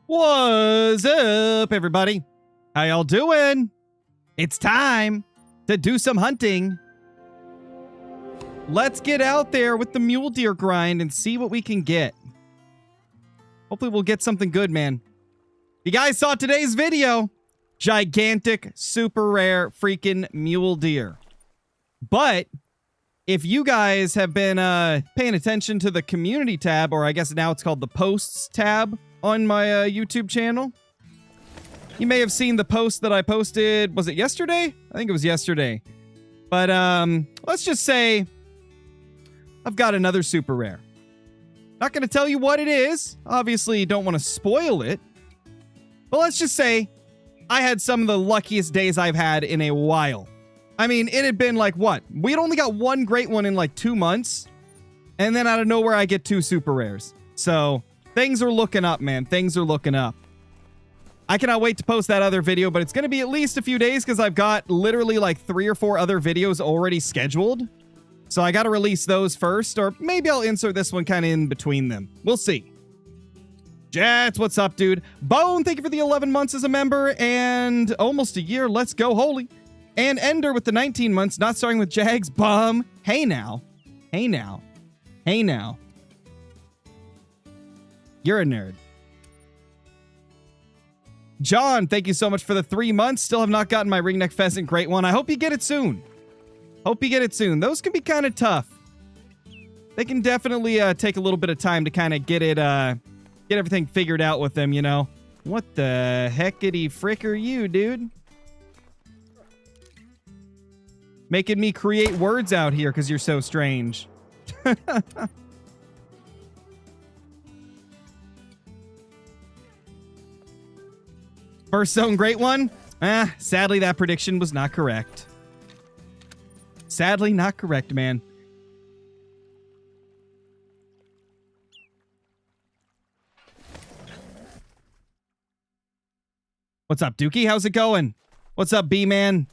What's up, everybody? How y'all doing? It's time to do some hunting. Let's get out there with the mule deer grind and see what we can get. Hopefully we'll get something good, man. You guys saw today's video. Gigantic, super rare freaking mule deer. But if you guys have been paying attention to the community tab, or I guess now it's called the posts tab on my YouTube channel, you may have seen the post that I posted. Was it yesterday? I think it was yesterday. But let's just say I've got another super rare. Not going to tell you what it is. Obviously, don't want to spoil it. But let's just say I had some of the luckiest days I've had in a while. I mean, it had been like, what? We'd only got one great one in like 2 months. And then out of nowhere, I get 2 super rares. So things are looking up, man. Things are looking up. I cannot wait to post that other video, but it's going to be at least a few days because I've got literally like 3 or 4 other videos already scheduled. So I got to release those first, or maybe I'll insert this one kind of in between them. We'll see. Jets, what's up, dude? Bone, thank you for the 11 months as a member and almost a year. Let's go, holy. And Ender with the 19 months, not starting with Jags. Bum. Hey now. Hey now. Hey now. You're a nerd. John, thank you so much for the 3 months. Still have not gotten my ringneck pheasant great one. I hope you get it soon. Hope you get it soon. Those can be kind of tough. They can definitely take a little bit of time to kind of get it, get everything figured out with them, you know. What the heckity frick are you, dude? Making me create words out here because you're so strange. First zone great one? Sadly, that prediction was not correct. Sadly, not correct, man. What's up, Dookie? How's it going? What's up, B-Man?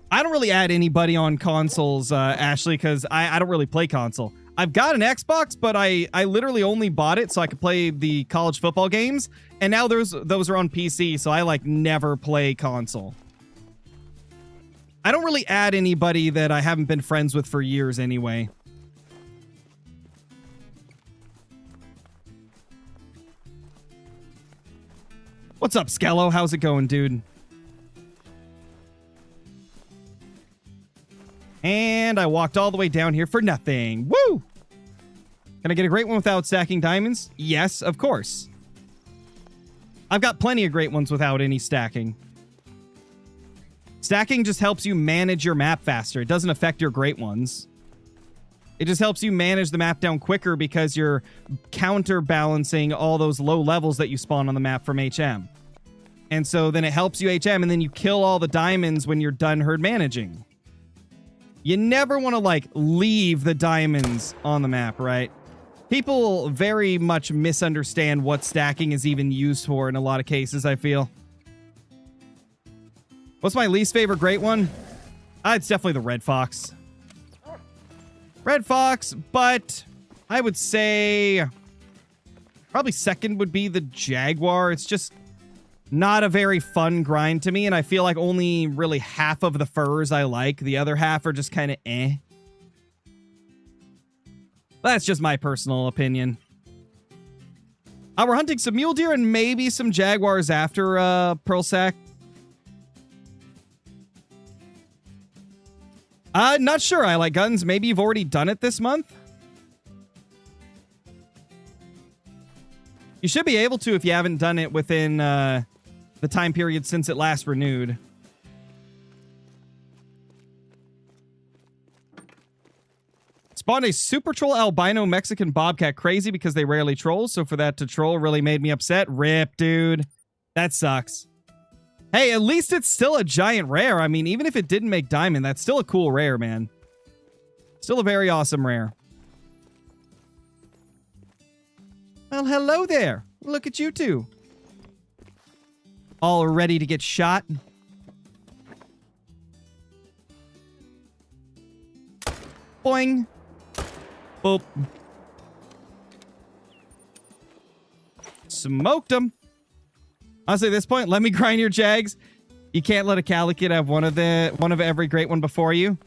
I don't really add anybody on consoles, Ashley, because I don't really play console. I've got an Xbox, but I literally only bought it so I could play the college football games. And now those are on PC, so I, like, never play console. I don't really add anybody that I haven't been friends with for years anyway. What's up, Skello? How's it going, dude? And I walked all the way down here for nothing. Woo! Can I get a great one without stacking diamonds? Yes, of course. I've got plenty of great ones without any stacking. Stacking just helps you manage your map faster. It doesn't affect your great ones. It just helps you manage the map down quicker because you're counterbalancing all those low levels that you spawn on the map from HM. And so then it helps you HM, and then you kill all the diamonds when you're done herd managing. You never want to, like, leave the diamonds on the map, right? People very much misunderstand what stacking is even used for in a lot of cases, I feel. What's my least favorite great one? It's definitely the Red Fox. Red Fox, but I would say probably second would be the Jaguar. It's just not a very fun grind to me, and I feel like only really half of the furs I like. The other half are just kind of eh. That's just my personal opinion. We're hunting some mule deer and maybe some jaguars after Pearl Sack. Not sure. I like guns. Maybe you've already done it this month. You should be able to if you haven't done it within the time period since it last renewed. Spawned a super troll albino Mexican bobcat. Crazy because they rarely troll, so for that to troll really made me upset. Rip, dude. That sucks. Hey, at least it's still a giant rare. I mean, even if it didn't make diamond, that's still a cool rare, man. Still a very awesome rare. Well, hello there. Look at you two. All ready to get shot. Boing. Boop. Smoked him. Honestly, at this point, let me grind your Jags. You can't let a Calicute have one of every great one before you.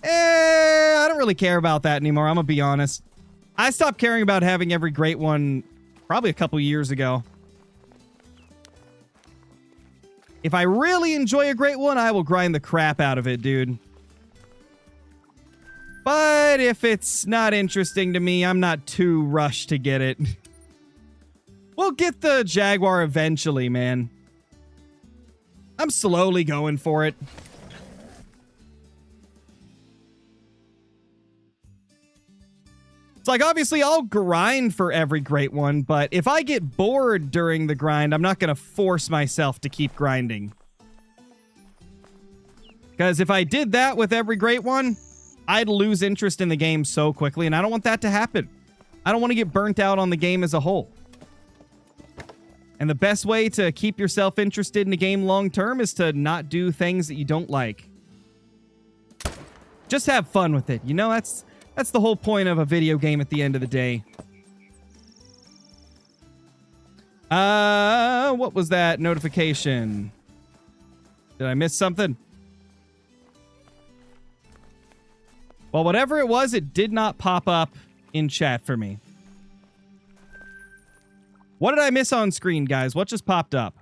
I don't really care about that anymore. I'm gonna be honest. I stopped caring about having every great one probably a couple years ago. If I really enjoy a great one, I will grind the crap out of it, dude. But if it's not interesting to me, I'm not too rushed to get it. We'll get the Jaguar eventually, man. I'm slowly going for it. It's like, obviously, I'll grind for every great one, but if I get bored during the grind, I'm not going to force myself to keep grinding. Because if I did that with every great one, I'd lose interest in the game so quickly, and I don't want that to happen. I don't want to get burnt out on the game as a whole. And the best way to keep yourself interested in a game long term is to not do things that you don't like. Just have fun with it. You know, that's the whole point of a video game at the end of the day. What was that notification? Did I miss something? Well, whatever it was, it did not pop up in chat for me. What did I miss on screen, guys? What just popped up?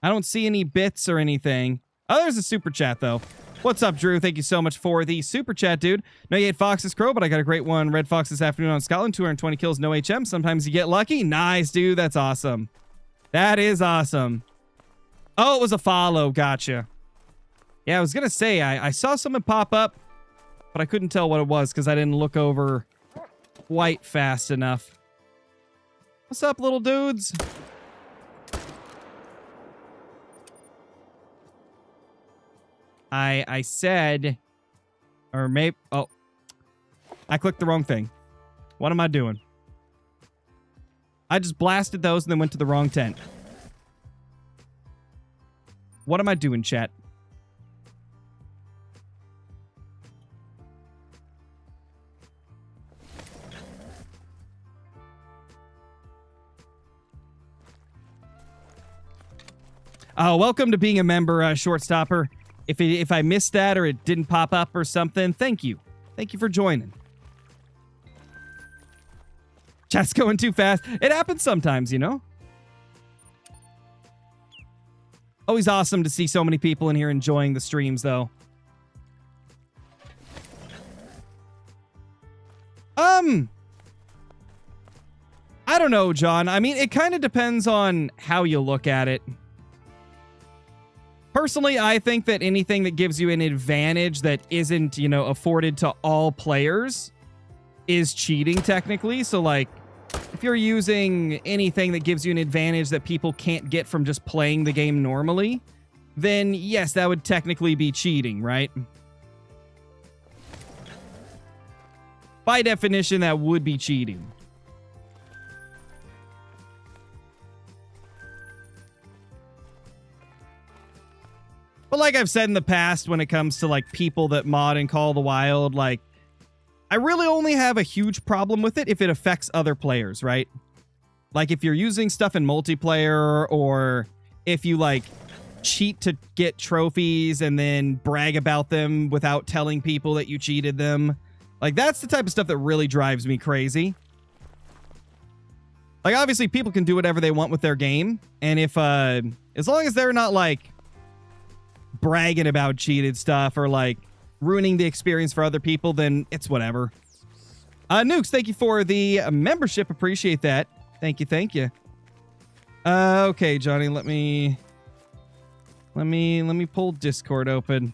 I don't see any bits or anything. Oh, there's a super chat, though. What's up, Drew? Thank you so much for the super chat, dude. No, you ate Fox's Crow, but I got a great one. Red Fox this afternoon on Scotland. 220 kills, no HM. Sometimes you get lucky. Nice, dude. That's awesome. That is awesome. Oh, it was a follow. Gotcha. Yeah, I was going to say, I saw something pop up, but I couldn't tell what it was because I didn't look over quite fast enough. What's up, little dudes? I said, or maybe, oh, I clicked the wrong thing. What am I doing? I just blasted those and then went to the wrong tent. What am I doing, chat? Oh, welcome to being a member, Shortstopper. If I missed that or it didn't pop up or something, thank you. Thank you for joining. Chat's going too fast. It happens sometimes, you know? Always awesome to see so many people in here enjoying the streams, though. I don't know, John. I mean, it kind of depends on how you look at it. Personally, I think that anything that gives you an advantage that isn't, you know, afforded to all players is cheating, technically. So, like, if you're using anything that gives you an advantage that people can't get from just playing the game normally, then yes, that would technically be cheating, right? By definition, that would be cheating. But like I've said in the past, when it comes to like people that mod and Call of the Wild, like I really only have a huge problem with it if it affects other players, right? Like if you're using stuff in multiplayer or if you like cheat to get trophies and then brag about them without telling people that you cheated them. Like that's the type of stuff that really drives me crazy. Like obviously people can do whatever they want with their game. And if, as long as they're not like bragging about cheated stuff or like ruining the experience for other people, then it's whatever. Nukes, thank you for the membership. Appreciate that. Thank you. Thank you. Okay, Johnny, let me pull Discord open.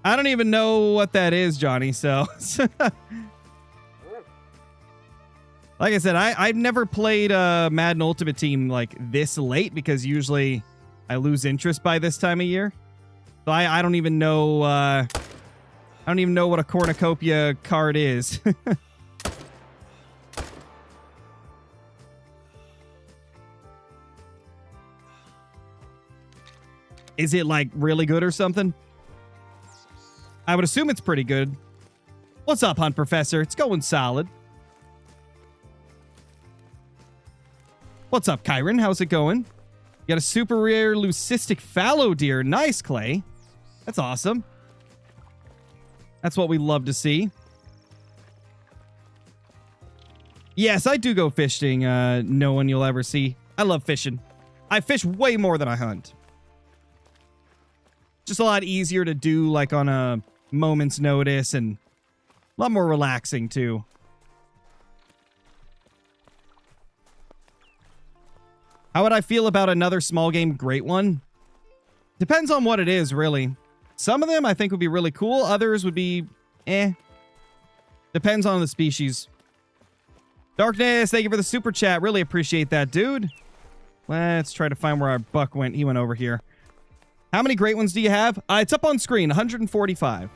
I don't even know what that is, Johnny, so like I said, I've never played Madden Ultimate Team like this late because usually I lose interest by this time of year. So I don't even know I don't even know what a cornucopia card is. Is it like really good or something? I would assume it's pretty good. What's up, Hunt Professor? It's going solid. What's up, Kyron? How's it going? You got a super rare leucistic fallow deer. Nice, Clay. That's awesome. That's what we love to see. Yes, I do go fishing. No one you'll ever see. I love fishing. I fish way more than I hunt. Just a lot easier to do, like, on a moment's notice, and a lot more relaxing, too. How would I feel about another small game great one? Depends on what it is, really. Some of them I think would be really cool. Others would be, eh. Depends on the species. Darkness, thank you for the super chat. Really appreciate that, dude. Let's try to find where our buck went. He went over here. How many great ones do you have? It's up on screen, 145.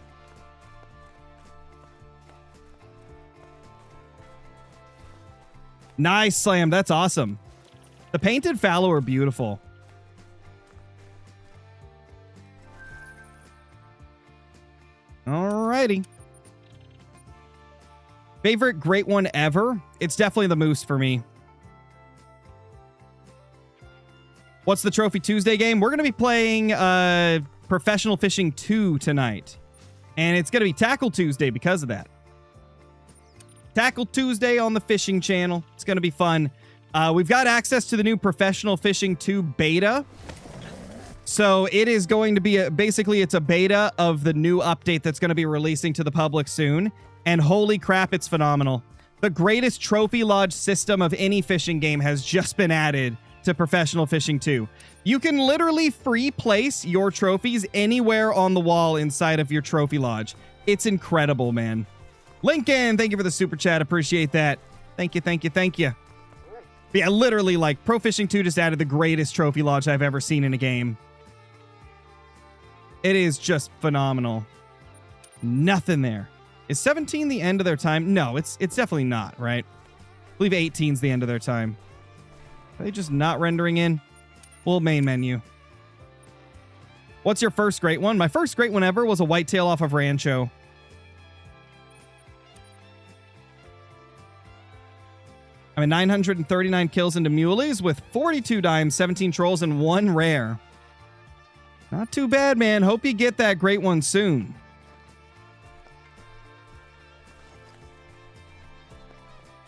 Nice, Slam. That's awesome. The painted fallow are beautiful. Alrighty. Favorite great one ever? It's definitely the moose for me. What's the Trophy Tuesday game? We're going to be playing Professional Fishing 2 tonight. And it's going to be Tackle Tuesday because of that. Tackle Tuesday on the fishing channel. It's going to be fun. We've got access to the new Professional Fishing 2 beta. So it is going to be basically it's a beta of the new update that's going to be releasing to the public soon. And holy crap, it's phenomenal. The greatest trophy lodge system of any fishing game has just been added to Professional Fishing 2. You can literally free place your trophies anywhere on the wall inside of your trophy lodge. It's incredible, man. Lincoln, thank you for the super chat. Appreciate that. Thank you, thank you, thank you. But yeah, literally, like, Pro Fishing 2 just added the greatest trophy lodge I've ever seen in a game. It is just phenomenal. Nothing there. Is 17 the end of their time? No, it's definitely not, right? I believe 18's the end of their time. Are they just not rendering in? Well, main menu. What's your first great one? My first great one ever was a whitetail off of Rancho. I'm at 939 kills into muleys with 42 dimes, 17 trolls, and 1 rare. Not too bad, man. Hope you get that great one soon.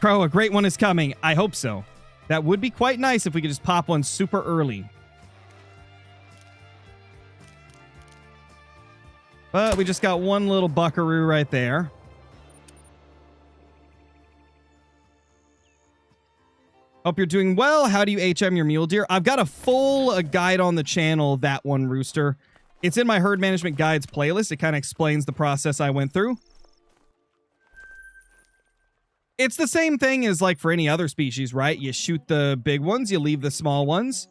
Crow, a great one is coming. I hope so. That would be quite nice if we could just pop one super early. But we just got one little buckaroo right there. Hope you're doing well. How do you HM your mule deer? I've got a full guide on the channel, that one, Rooster. It's in my herd management guides playlist. It kind of explains the process I went through. It's the same thing as like for any other species, right? You shoot the big ones, you leave the small ones.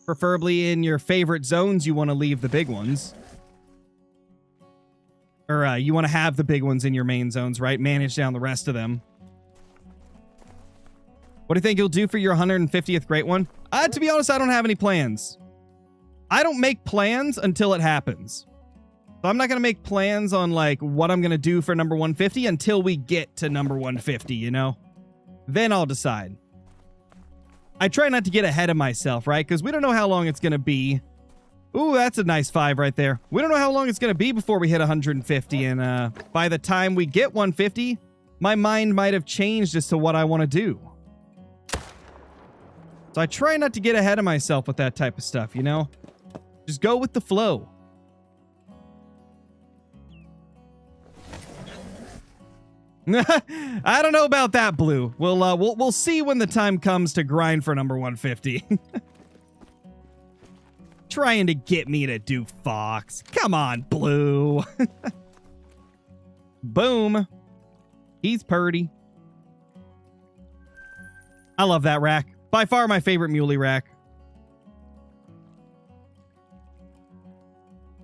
Preferably in your favorite zones, you want to leave the big ones. Or you want to have the big ones in your main zones, right? Manage down the rest of them. What do you think you'll do for your 150th great one? To be honest, I don't have any plans. I don't make plans until it happens. So I'm not going to make plans on like what I'm going to do for number 150 until we get to number 150, you know? Then I'll decide. I try not to get ahead of myself, right? Because we don't know how long it's going to be. Ooh, that's a nice 5 right there. We don't know how long it's going to be before we hit 150. And by the time we get 150, my mind might have changed as to what I want to do. So I try not to get ahead of myself with that type of stuff, you know? Just go with the flow. I don't know about that, Blue. We'll see when the time comes to grind for number 150. Trying to get me to do Fox. Come on, Blue. Boom. He's purty. I love that rack. By far my favorite muley rack.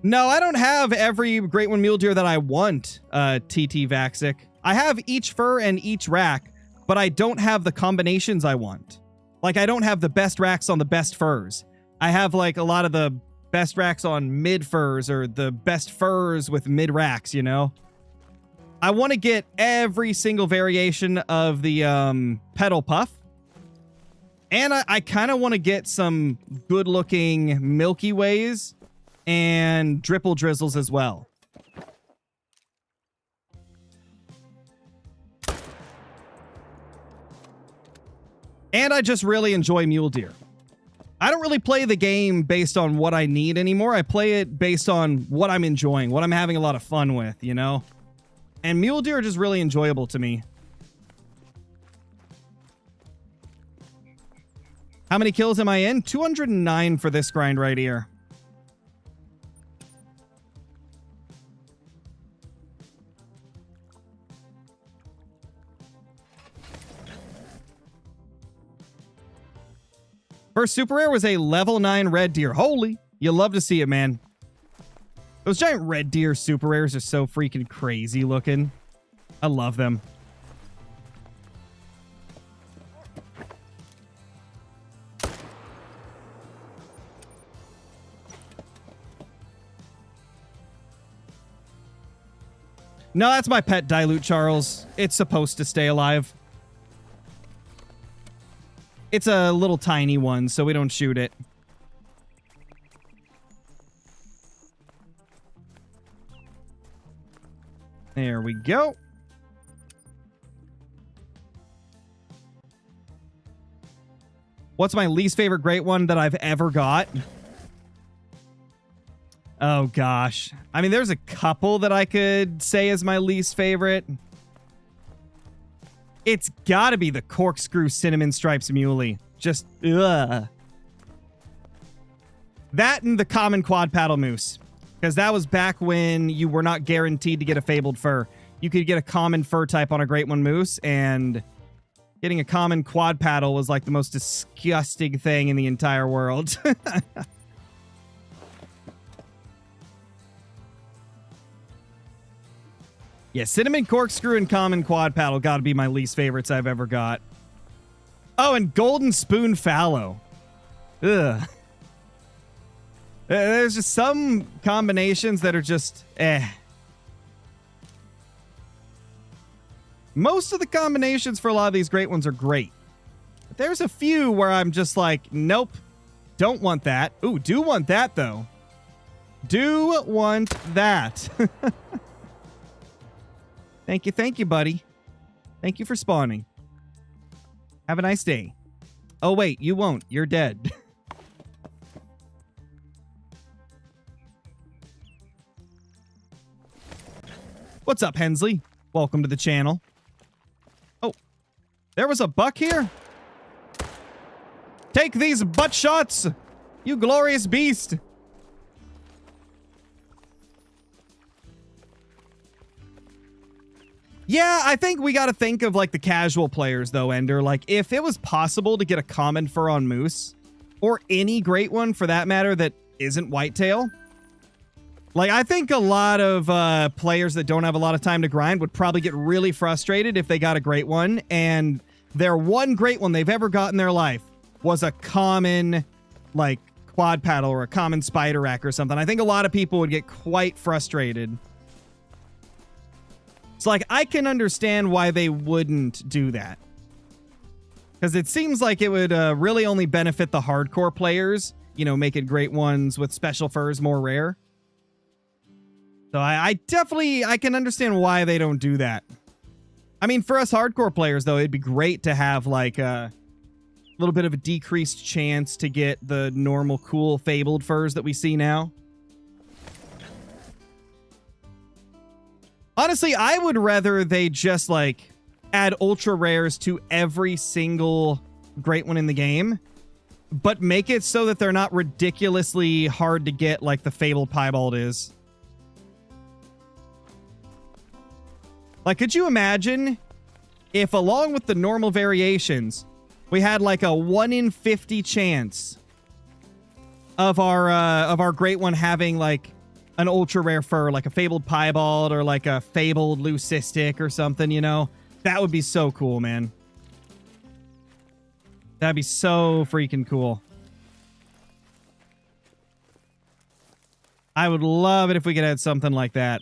No, I don't have every Great One mule deer that I want, TT Vaxic. I have each fur and each rack, but I don't have the combinations I want. Like, I don't have the best racks on the best furs. I have, like, a lot of the best racks on mid furs or the best furs with mid racks, you know? I want to get every single variation of the pedal puff. And I kind of want to get some good-looking Milky Ways and dripple drizzles as well. And I just really enjoy Mule Deer. I don't really play the game based on what I need anymore. I play it based on what I'm enjoying, what I'm having a lot of fun with, you know? And Mule Deer are just really enjoyable to me. How many kills am I in? 209 for this grind right here. First super rare was a level 9 red deer. Holy, you love to see it, man. Those giant red deer super rares are so freaking crazy looking. I love them. No, that's my pet Dilute, Charles. It's supposed to stay alive. It's a little tiny one, so we don't shoot it. There we go. What's my least favorite great one that I've ever got? Oh, gosh. I mean, there's a couple that I could say is my least favorite. It's gotta be the Corkscrew Cinnamon Stripes Muley. Just, ugh. That and the common quad paddle moose. Because that was back when you were not guaranteed to get a fabled fur. You could get a common fur type on a Great One moose, and getting a common quad paddle was like the most disgusting thing in the entire world. Yeah, Cinnamon Corkscrew and Common Quad Paddle gotta be my least favorites I've ever got. Oh, and Golden Spoon Fallow. Ugh. There's just some combinations that are just, eh. Most of the combinations for a lot of these great ones are great. But there's a few where I'm just like, nope, don't want that. Ooh, do want that, though. Do want that. Thank you, buddy. Thank you for spawning. Have a nice day. Oh, wait, you won't. You're dead. What's up, Hensley? Welcome to the channel. Oh, there was a buck here? Take these butt shots, you glorious beast. Yeah, I think we got to think of, like, the casual players, though, Ender. Like, if it was possible to get a common fur on moose, or any great one, for that matter, that isn't whitetail, like, I think a lot of players that don't have a lot of time to grind would probably get really frustrated if they got a great one, and their one great one they've ever got in their life was a common, like, quad paddle or a common spider rack or something. I think a lot of people would get quite frustrated. It's like, I can understand why they wouldn't do that. Because it seems like it would really only benefit the hardcore players, you know, making great ones with special furs more rare. So I definitely, I can understand why they don't do that. I mean, for us hardcore players, though, it'd be great to have, like, a little bit of a decreased chance to get the normal cool fabled furs that we see now. Honestly, I would rather they just, like, add ultra rares to every single great one in the game, but make it so that they're not ridiculously hard to get like the fabled piebald is. Like, could you imagine if, along with the normal variations, we had like a 1 in 50 chance of our great one having like an ultra rare fur, like a fabled piebald or like a fabled leucistic or something, you know? That would be so cool, man. That'd be so freaking cool. I would love it if we could add something like that.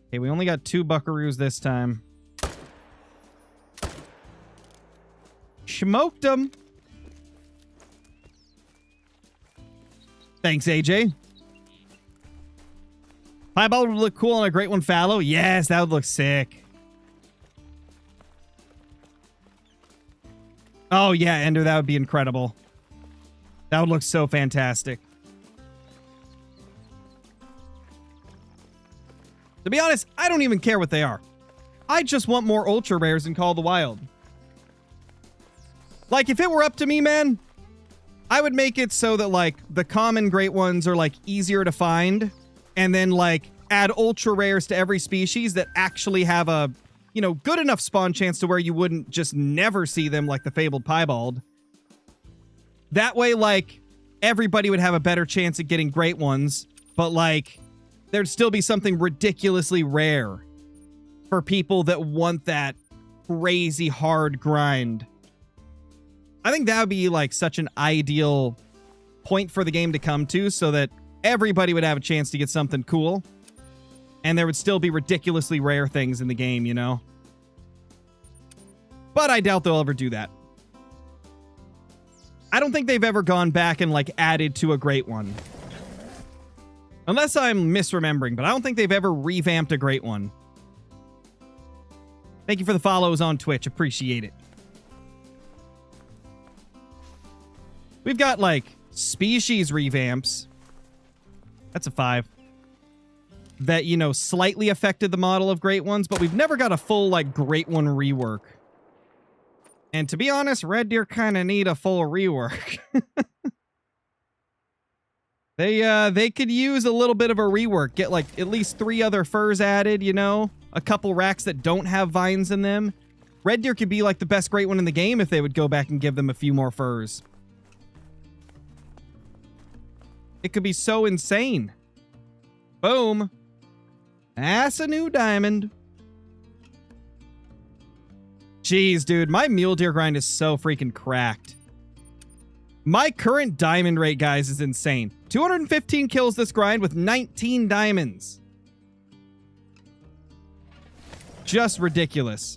Okay, we only got 2 buckaroos this time. Smoked them. Thanks, AJ. Piebald would look cool on a Great One fallow. Yes, that would look sick. Oh, yeah, Ender, that would be incredible. That would look so fantastic. To be honest, I don't even care what they are. I just want more ultra rares in Call of the Wild. Like, if it were up to me, man, I would make it so that, like, the common great ones are, like, easier to find. And then, like, add ultra rares to every species that actually have a, you know, good enough spawn chance to where you wouldn't just never see them, like the fabled piebald. That way, like, everybody would have a better chance at getting great ones. But, like, there'd still be something ridiculously rare for people that want that crazy hard grind. I think that would be like such an ideal point for the game to come to so that everybody would have a chance to get something cool. And there would still be ridiculously rare things in the game, you know? But I doubt they'll ever do that. I don't think they've ever gone back and like added to a great one. Unless I'm misremembering, but I don't think they've ever revamped a great one. Thank you for the follows on Twitch. Appreciate it. We've got, like, species revamps. That's a 5. That, you know, slightly affected the model of great ones, but we've never got a full, like, great one rework. And to be honest, red deer kind of need a full rework. They could use a little bit of a rework. Get, like, at least 3 other furs added, you know? A couple racks that don't have vines in them. Red deer could be, like, the best great one in the game if they would go back and give them a few more furs. It could be so insane. Boom. That's a new diamond. Jeez, dude. My mule deer grind is so freaking cracked. My current diamond rate, guys, is insane. 215 kills this grind with 19 diamonds. Just ridiculous.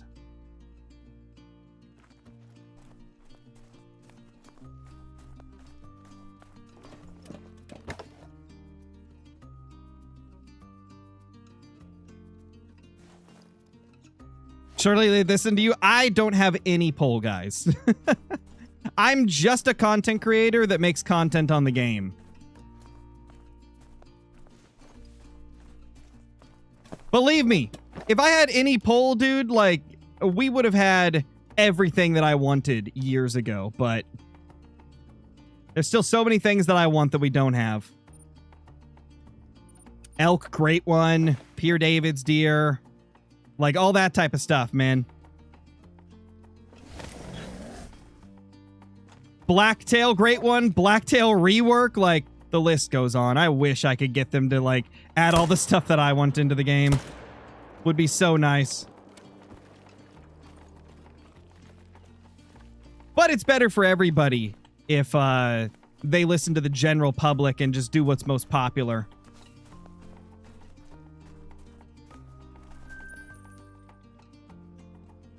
Surely they listen to you. I don't have any pull, guys. I'm just a content creator that makes content on the game. Believe me, if I had any pull, dude, like, we would have had everything that I wanted years ago, but there's still so many things that I want that we don't have. Elk, great one. Pierre David's deer. Like, all that type of stuff, man. Blacktail, great one. Blacktail rework. Like, the list goes on. I wish I could get them to, like, add all the stuff that I want into the game. Would be so nice. But it's better for everybody if they listen to the general public and just do what's most popular.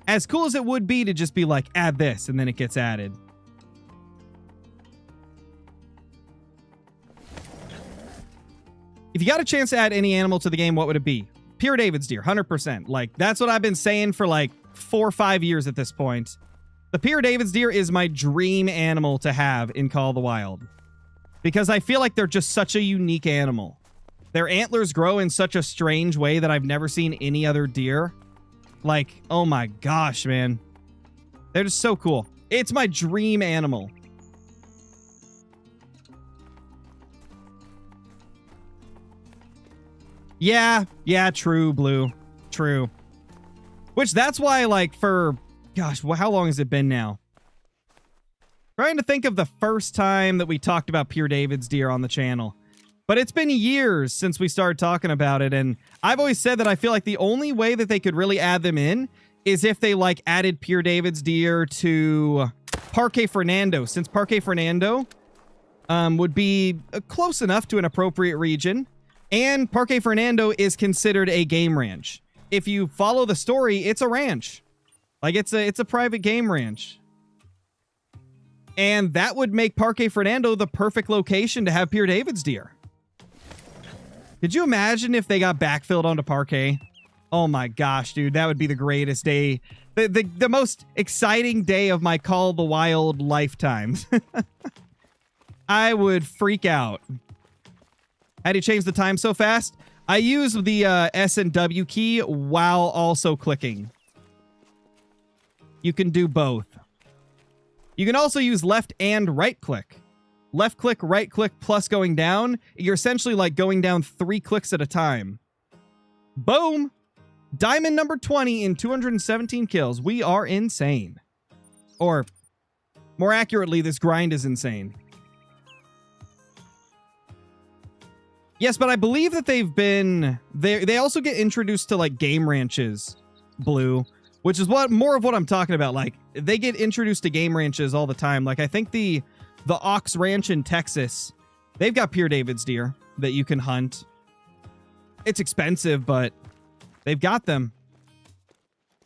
As cool as it would be to just be like, add this, and then it gets added. If you got a chance to add any animal to the game, what would it be? Pierre David's deer, 100%. Like, that's what I've been saying for like 4 or 5 years at this point. The Pierre David's deer is my dream animal to have in Call of the Wild. Because I feel like they're just such a unique animal. Their antlers grow in such a strange way that I've never seen any other deer. Like, oh my gosh, man. They're just so cool. It's my dream animal. Yeah, true, Blue. True. Which, that's why, like, for... Gosh, how long has it been now? Trying to think of the first time that we talked about Pierre David's deer on the channel. But it's been years since we started talking about it, and I've always said that I feel like the only way that they could really add them in is if they like added Pure David's deer to Parque Fernando, since Parque Fernando would be close enough to an appropriate region, and Parque Fernando is considered a game ranch. If you follow the story, it's a ranch. Like it's a private game ranch. And that would make Parque Fernando the perfect location to have Pure David's deer. Could you imagine if they got backfilled onto Parque? Oh my gosh, dude, that would be the greatest day. The most exciting day of my Call of the Wild lifetimes. I would freak out. How do you change the time so fast? I use the S and W key while also clicking. You can do both. You can also use left and right click. Left click, right click, plus going down. You're essentially like going down 3 clicks at a time. Boom! Diamond number 20 in 217 kills. We are insane. Or, more accurately, this grind is insane. Yes, but I believe that they've been... They also get introduced to, like, game ranches, Blue, which is more of what I'm talking about. Like, they get introduced to game ranches all the time. Like, I think the Ox Ranch in Texas, they've got Pure David's deer that you can hunt. It's expensive, but they've got them.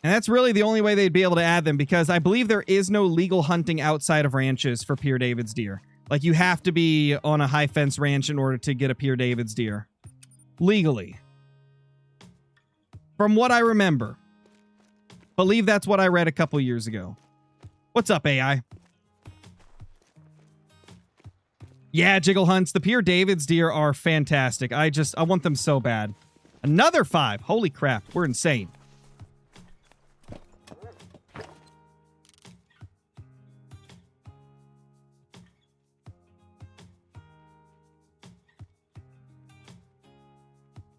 And that's really the only way they'd be able to add them, because I believe there is no legal hunting outside of ranches for Pure David's deer. Like, you have to be on a high fence ranch in order to get a Pure David's deer. Legally. From what I remember. Believe that's what I read a couple years ago. What's up, AI? Yeah, Jiggle Hunts. The Pure David's deer are fantastic. I want them so bad. Another 5. Holy crap. We're insane.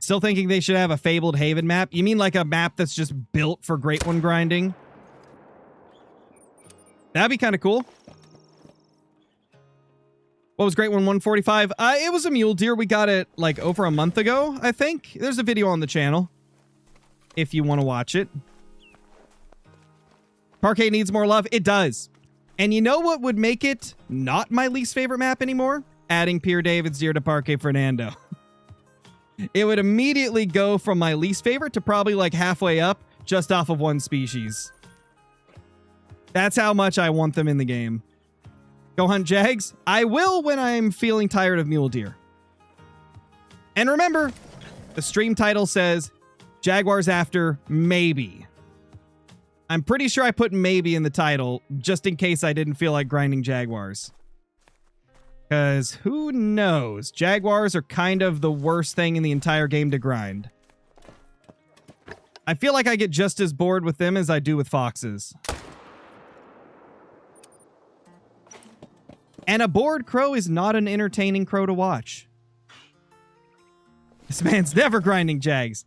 Still thinking they should have a Fabled Haven map? You mean like a map that's just built for Great One grinding? That'd be kind of cool. What was Great One 145? It was a mule deer. We got it like over a month ago, I think. There's a video on the channel if you want to watch it. Parque needs more love. It does. And you know what would make it not my least favorite map anymore? Adding Pure David's deer to Parque Fernando. It would immediately go from my least favorite to probably like halfway up just off of one species. That's how much I want them in the game. Go hunt Jags? I will when I'm feeling tired of mule deer. And remember, the stream title says Jaguars after maybe. I'm pretty sure I put maybe in the title just in case I didn't feel like grinding Jaguars. Because who knows? Jaguars are kind of the worst thing in the entire game to grind. I feel like I get just as bored with them as I do with foxes. And a bored crow is not an entertaining crow to watch. This man's never grinding Jags.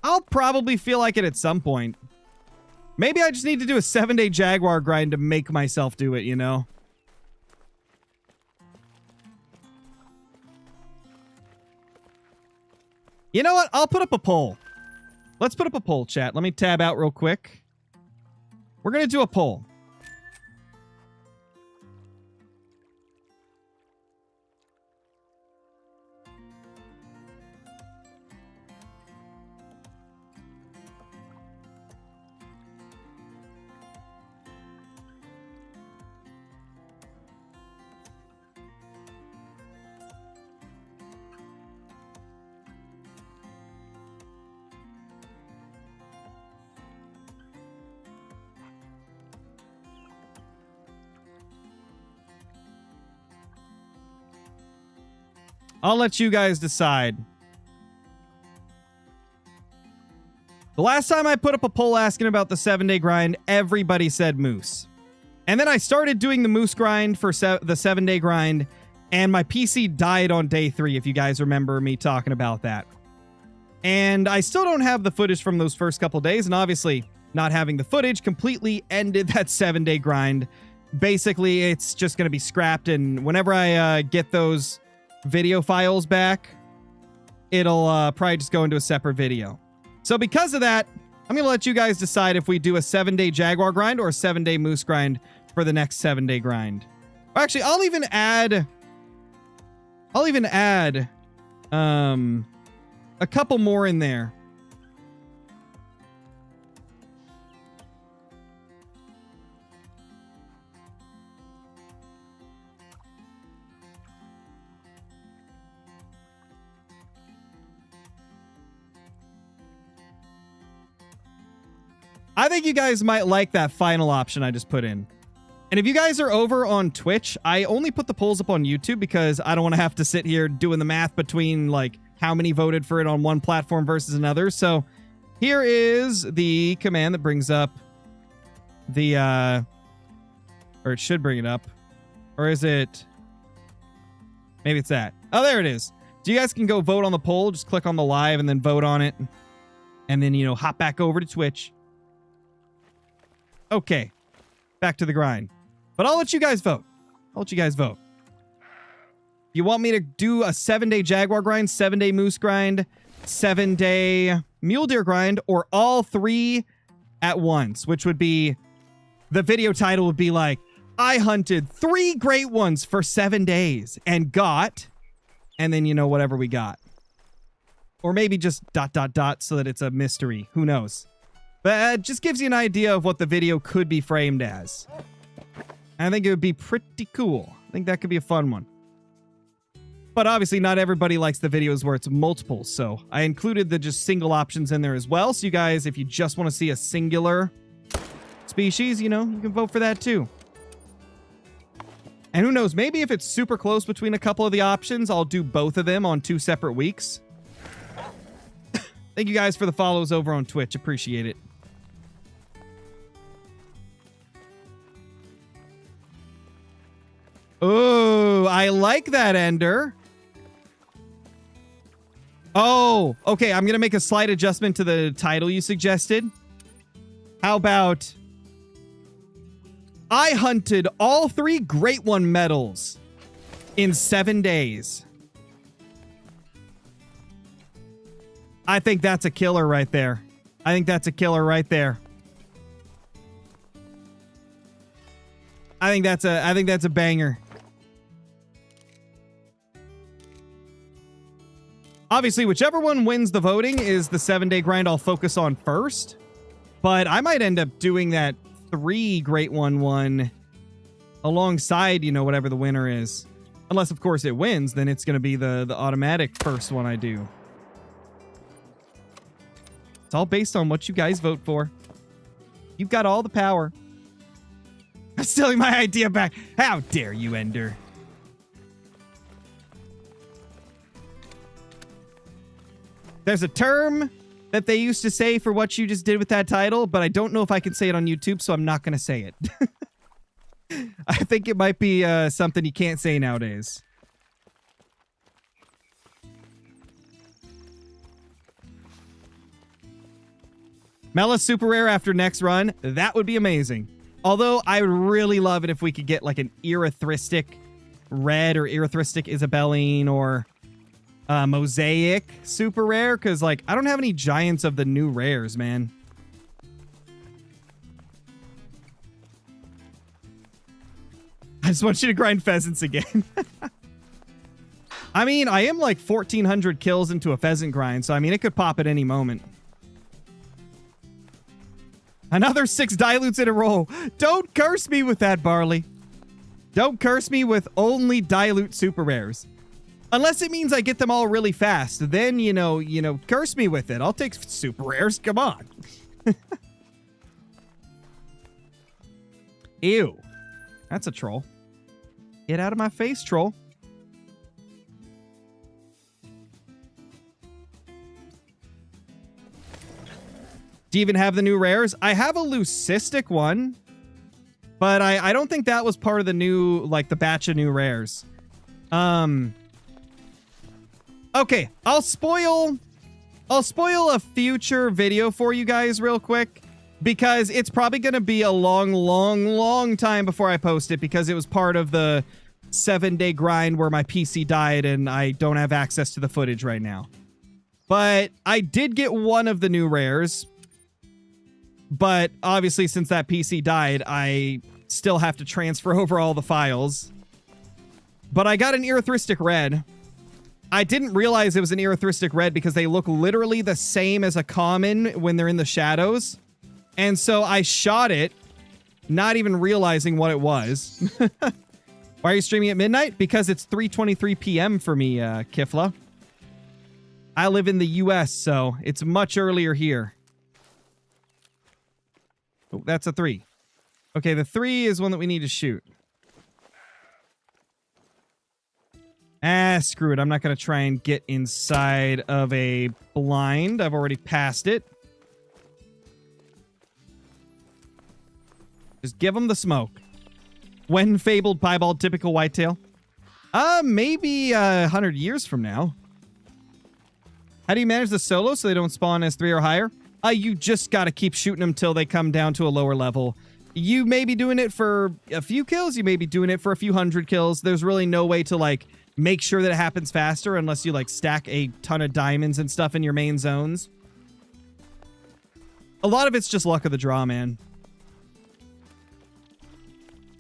I'll probably feel like it at some point. Maybe I just need to do a 7-day Jaguar grind to make myself do it, you know? You know what? I'll put up a poll. Let's put up a poll, chat. Let me tab out real quick. We're going to do a poll. I'll let you guys decide. The last time I put up a poll asking about the 7-day grind, everybody said moose. And then I started doing the moose grind for the 7-day grind, and my PC died on day 3, if you guys remember me talking about that. And I still don't have the footage from those first couple days, and obviously not having the footage completely ended that 7-day grind. Basically, it's just going to be scrapped, and whenever I get those video files back, it'll probably just go into a separate video. So because of that, I'm I'm going to let you guys decide if we do a 7-day Jaguar grind or a 7-day Moose grind for the next 7-day grind. Actually, I'll even add a couple more in there. I think you guys might like that final option I just put in. And if you guys are over on Twitch, I only put the polls up on YouTube because I don't want to have to sit here doing the math between like how many voted for it on one platform versus another. So here is the command that brings up the, or it should bring it up. Or is it? Maybe it's that. Oh, there it is. So you guys can go vote on the poll. Just click on the live and then vote on it. And then, you know, hop back over to Twitch. Okay, back to the grind. But I'll let you guys vote. You want me to do a 7-day Jaguar grind, 7-day Moose grind, 7-day Mule Deer grind, or all 3 at once, which would be, the video title would be like, I hunted 3 great ones for 7 days and got, and then, you know, whatever we got. Or maybe just ... so that it's a mystery. Who knows? But it just gives you an idea of what the video could be framed as. I think it would be pretty cool. I think that could be a fun one. But obviously not everybody likes the videos where it's multiple, so I included the just single options in there as well. So you guys, if you just want to see a singular species, you know, you can vote for that too. And who knows, maybe if it's super close between a couple of the options, I'll do both of them on 2 separate weeks. Thank you guys for the follows over on Twitch. Appreciate it. Oh, I like that, Ender. Oh, okay. I'm going to make a slight adjustment to the title you suggested. How about I hunted all 3 Great One medals in 7 days. I think that's a killer right there. I think that's a banger. Obviously, whichever one wins the voting is the 7-day grind I'll focus on first. But I might end up doing that 3 Great One alongside, you know, whatever the winner is. Unless, of course, it wins, then it's going to be the automatic first one I do. It's all based on what you guys vote for. You've got all the power. I'm stealing my idea back. How dare you, Ender? There's a term that they used to say for what you just did with that title, but I don't know if I can say it on YouTube, so I'm not going to say it. I think it might be something you can't say nowadays. Mela super rare after next run. That would be amazing. Although I would really love it if we could get like an Erythristic Red or Erythristic Isabelline or Mosaic super rare, because like I don't have any giants of the new rares, man. I just want you to grind pheasants again. I mean, I am like 1,400 kills into a pheasant grind, so I mean, it could pop at any moment. Another 6 dilutes in a row. Don't curse me with that, Barley. Don't curse me with only dilute super rares. Unless it means I get them all really fast. Then, you know, curse me with it. I'll take super rares. Come on. Ew. That's a troll. Get out of my face, troll. Do you even have the new rares? I have a leucistic one, but I don't think that was part of the new, like, the batch of new rares. Okay, I'll spoil a future video for you guys real quick, because it's probably going to be a long time before I post it, because it was part of the 7-day grind where my PC died and I don't have access to the footage right now. But I did get one of the new rares. But obviously, since that PC died, I still have to transfer over all the files. But I got an Erythristic Red. I didn't realize it was an Erythristic Red because they look literally the same as a common when they're in the shadows. And so I shot it, not even realizing what it was. Why are you streaming at midnight? Because it's 3:23 p.m. for me, Kifla. I live in the US, so it's much earlier here. Oh, that's a 3. Okay, the 3 is one that we need to shoot. Ah, screw it. I'm not going to try and get inside of a blind. I've already passed it. Just give them the smoke. When fabled, piebald, typical whitetail? Maybe 100 years from now. How do you manage the solo so they don't spawn as 3 or higher? You just got to keep shooting them till they come down to a lower level. You may be doing it for a few kills. You may be doing it for a few hundred kills. There's really no way to, like, make sure that it happens faster unless you, like, stack a ton of diamonds and stuff in your main zones. A lot of it's just luck of the draw, man.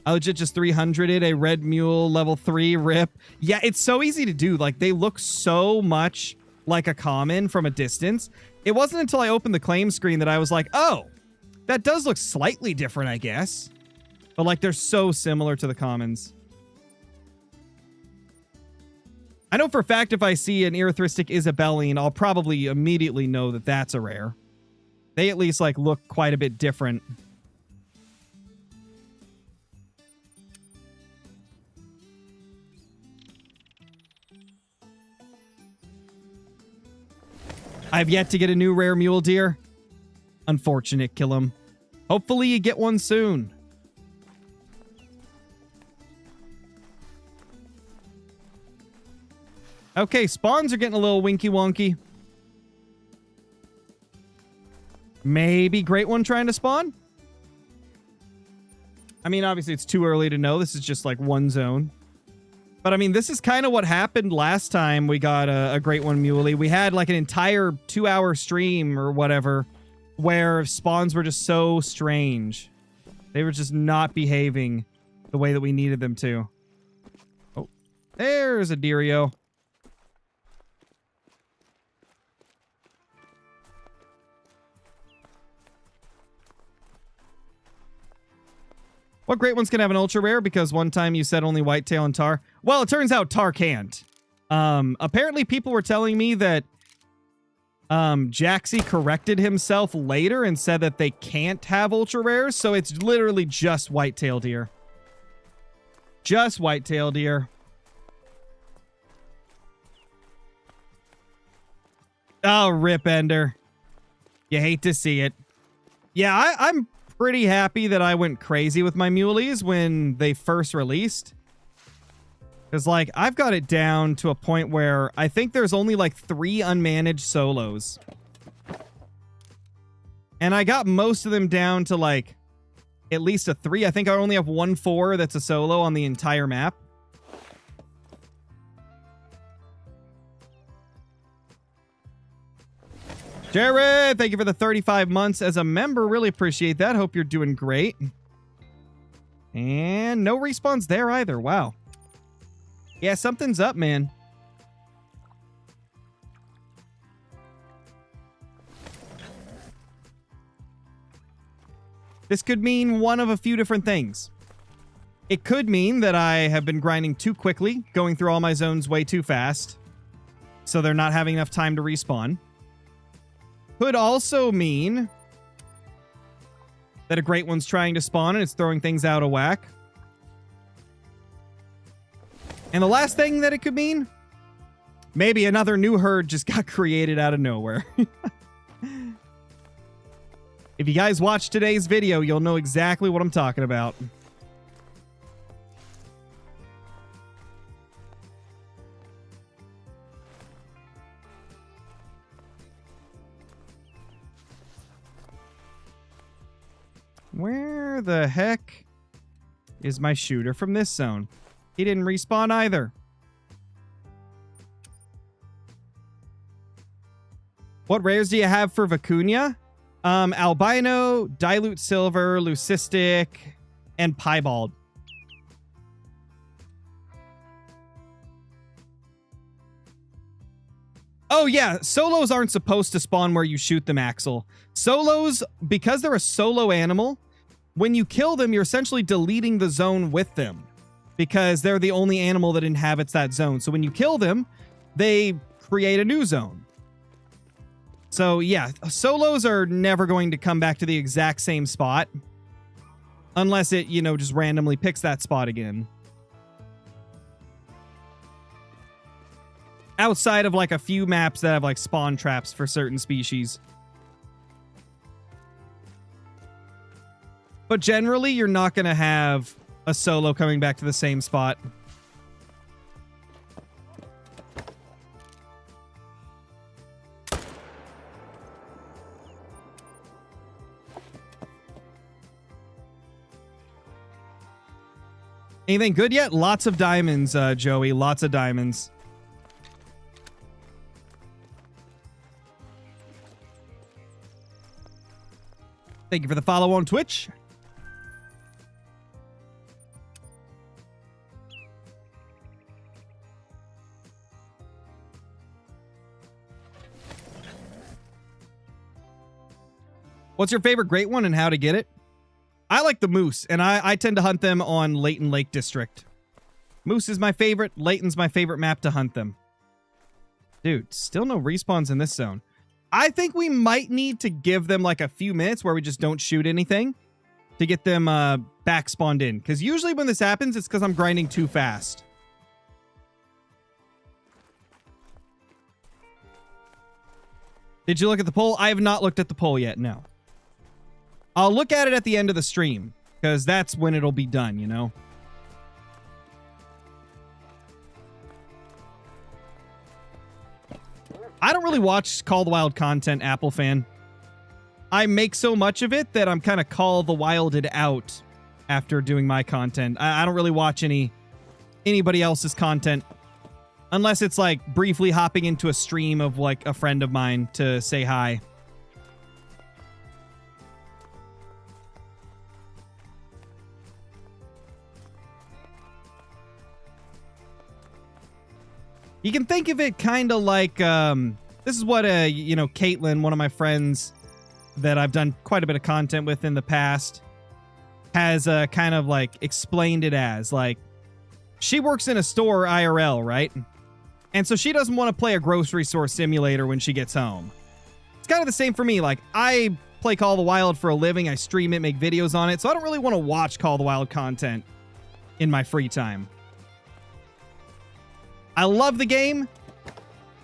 I legit just 300'd a red mule level 3 rip. Yeah, it's so easy to do. Like, they look so much like a common from a distance. It wasn't until I opened the claim screen that I was like, oh, that does look slightly different, I guess. But, like, they're so similar to the commons. I know for a fact if I see an Erythristic Isabelline, I'll probably immediately know that that's a rare. They at least, like, look quite a bit different. I've yet to get a new rare mule deer. Unfortunate, kill him. Hopefully you get one soon. Okay, spawns are getting a little winky wonky. Maybe great one trying to spawn? I mean, obviously it's too early to know. This is just like one zone. But I mean, this is kind of what happened last time we got a great one muley. We had like an entire 2-hour stream or whatever where spawns were just so strange. They were just not behaving the way that we needed them to. Oh, there's a Deerio. What great one's gonna have an ultra rare? Because one time you said only whitetail and tar. Well, it turns out tar can't. Apparently people were telling me that Jaxie corrected himself later and said that they can't have ultra rares, so it's literally just whitetail deer. Just whitetail deer. Oh, rip Ender. You hate to see it. Yeah, I'm pretty happy that I went crazy with my muleys when they first released. Because, like, I've got it down to a point where I think there's only, like, 3 unmanaged solos. And I got most of them down to, like, at least a 3. I think I only have 1 4 that's a solo on the entire map. Jared, thank you for the 35 months as a member. Really appreciate that. Hope you're doing great. And no respawns there either. Wow. Yeah, something's up, man. This could mean one of a few different things. It could mean that I have been grinding too quickly, going through all my zones way too fast, so they're not having enough time to respawn. Could also mean that a great one's trying to spawn and it's throwing things out of whack. And the last thing that it could mean, maybe another new herd just got created out of nowhere. If you guys watch today's video, you'll know exactly what I'm talking about. Where the heck is my shooter from this zone? He didn't respawn either. What rares do you have for Vicuña? Albino, Dilute Silver, Leucistic, and Piebald. Oh, yeah. Solos aren't supposed to spawn where you shoot them, Axel. Solos, because they're a solo animal, when you kill them, you're essentially deleting the zone with them because they're the only animal that inhabits that zone. So when you kill them, they create a new zone. So, yeah, solos are never going to come back to the exact same spot unless it, you know, just randomly picks that spot again. Outside of like a few maps that have like spawn traps for certain species. But generally, you're not going to have a solo coming back to the same spot. Anything good yet? Lots of diamonds, Joey. Lots of diamonds. Thank you for the follow on Twitch. What's your favorite great one and how to get it? I like the moose, and I tend to hunt them on Layton Lake District. Moose is my favorite. Layton's my favorite map to hunt them. Dude, still no respawns in this zone. I think we might need to give them like a few minutes where we just don't shoot anything to get them back spawned in. Because usually when this happens, it's because I'm grinding too fast. Did you look at the poll? I have not looked at the poll yet, no. I'll look at it at the end of the stream, because that's when it'll be done, you know? I don't really watch Call the Wild content, Apple fan. I make so much of it that I'm kind of Call the Wilded out after doing my content. I don't really watch anybody else's content unless it's like briefly hopping into a stream of like a friend of mine to say hi. You can think of it kind of like, this is what, you know, Caitlin, one of my friends that I've done quite a bit of content with in the past, has kind of like explained it as. Like, she works in a store IRL, right? And so she doesn't want to play a grocery store simulator when she gets home. It's kind of the same for me. Like, I play Call of the Wild for a living. I stream it, make videos on it. So I don't really want to watch Call of the Wild content in my free time. I love the game,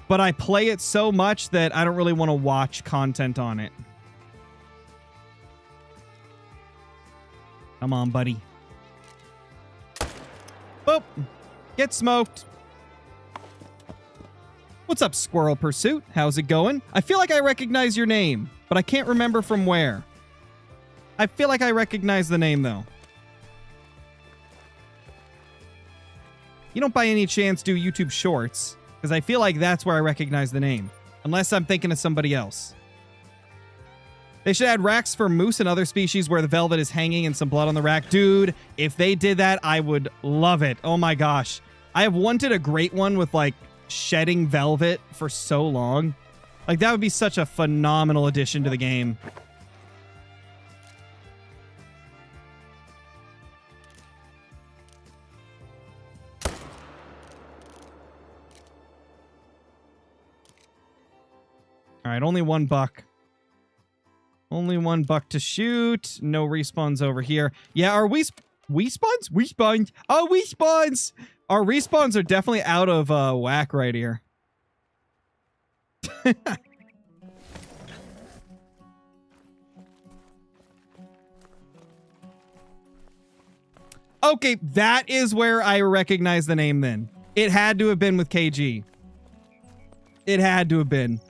but I play it so much that I don't really want to watch content on it. Come on, buddy. Boop. Get smoked. What's up, Squirrel Pursuit? How's it going? I feel like I recognize your name, but I can't remember from where. I feel like I recognize the name, though. You don't by any chance do YouTube Shorts, because I feel like that's where I recognize the name. Unless I'm thinking of somebody else. They should add racks for moose and other species where the velvet is hanging and some blood on the rack. Dude, if they did that, I would love it. Oh my gosh. I have wanted a great one with, like, shedding velvet for so long. Like, that would be such a phenomenal addition to the game. All right, only one buck. Only one buck to shoot. No respawns over here. Yeah, our respawns? Respawns. Oh, respawns! Our respawns are definitely out of whack right here. Okay, that is where I recognize the name then. It had to have been with KG. It had to have been.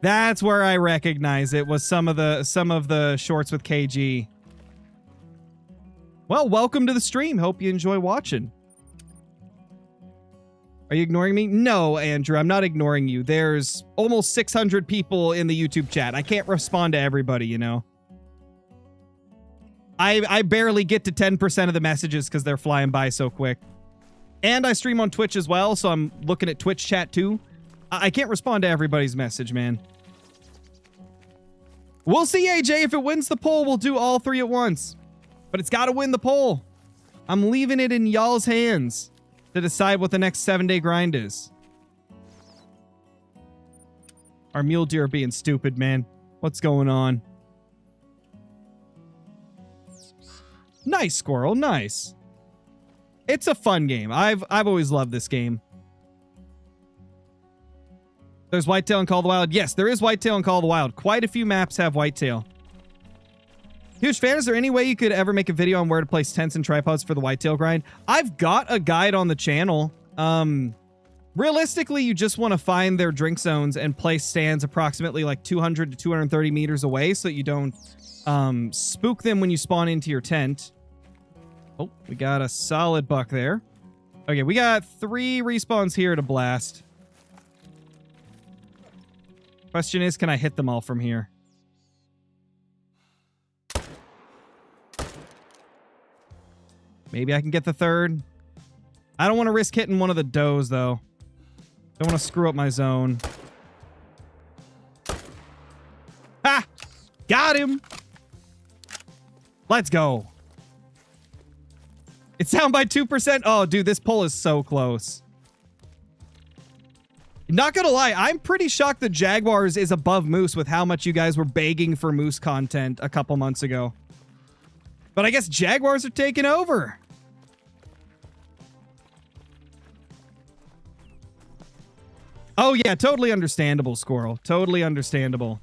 That's where I recognize it, was some of the shorts with KG. Well, welcome to the stream. Hope you enjoy watching. Are you ignoring me? No, Andrew, I'm not ignoring you. There's almost 600 people in the YouTube chat. I can't respond to everybody, you know. I barely get to 10% of the messages because they're flying by so quick. And I stream on Twitch as well, so I'm looking at Twitch chat too. I can't respond to everybody's message, man. We'll see, AJ. If it wins the poll, we'll do all 3 at once. But it's got to win the poll. I'm leaving it in y'all's hands to decide what the next 7-day grind is. Our mule deer are being stupid, man. What's going on? Nice, squirrel. Nice. It's a fun game. I've always loved this game. There's Whitetail in Call of the Wild. Yes, there is Whitetail in Call of the Wild. Quite a few maps have Whitetail. Huge fan. Is there any way you could ever make a video on where to place tents and tripods for the Whitetail grind? I've got a guide on the channel. Realistically, you just want to find their drink zones and place stands approximately like 200 to 230 meters away so that you don't spook them when you spawn into your tent. Oh, we got a solid buck there. Okay, we got 3 respawns here to blast. Question is, can I hit them all from here? Maybe I can get the 3rd. I don't want to risk hitting one of the does, though. Don't want to screw up my zone. Ha! Got him! Let's go. It's down by 2%. Oh, dude, this poll is so close. Not gonna lie, I'm pretty shocked that Jaguars is above Moose with how much you guys were begging for Moose content a couple months ago. But I guess Jaguars are taking over. Oh, yeah, totally understandable, Squirrel. Totally understandable.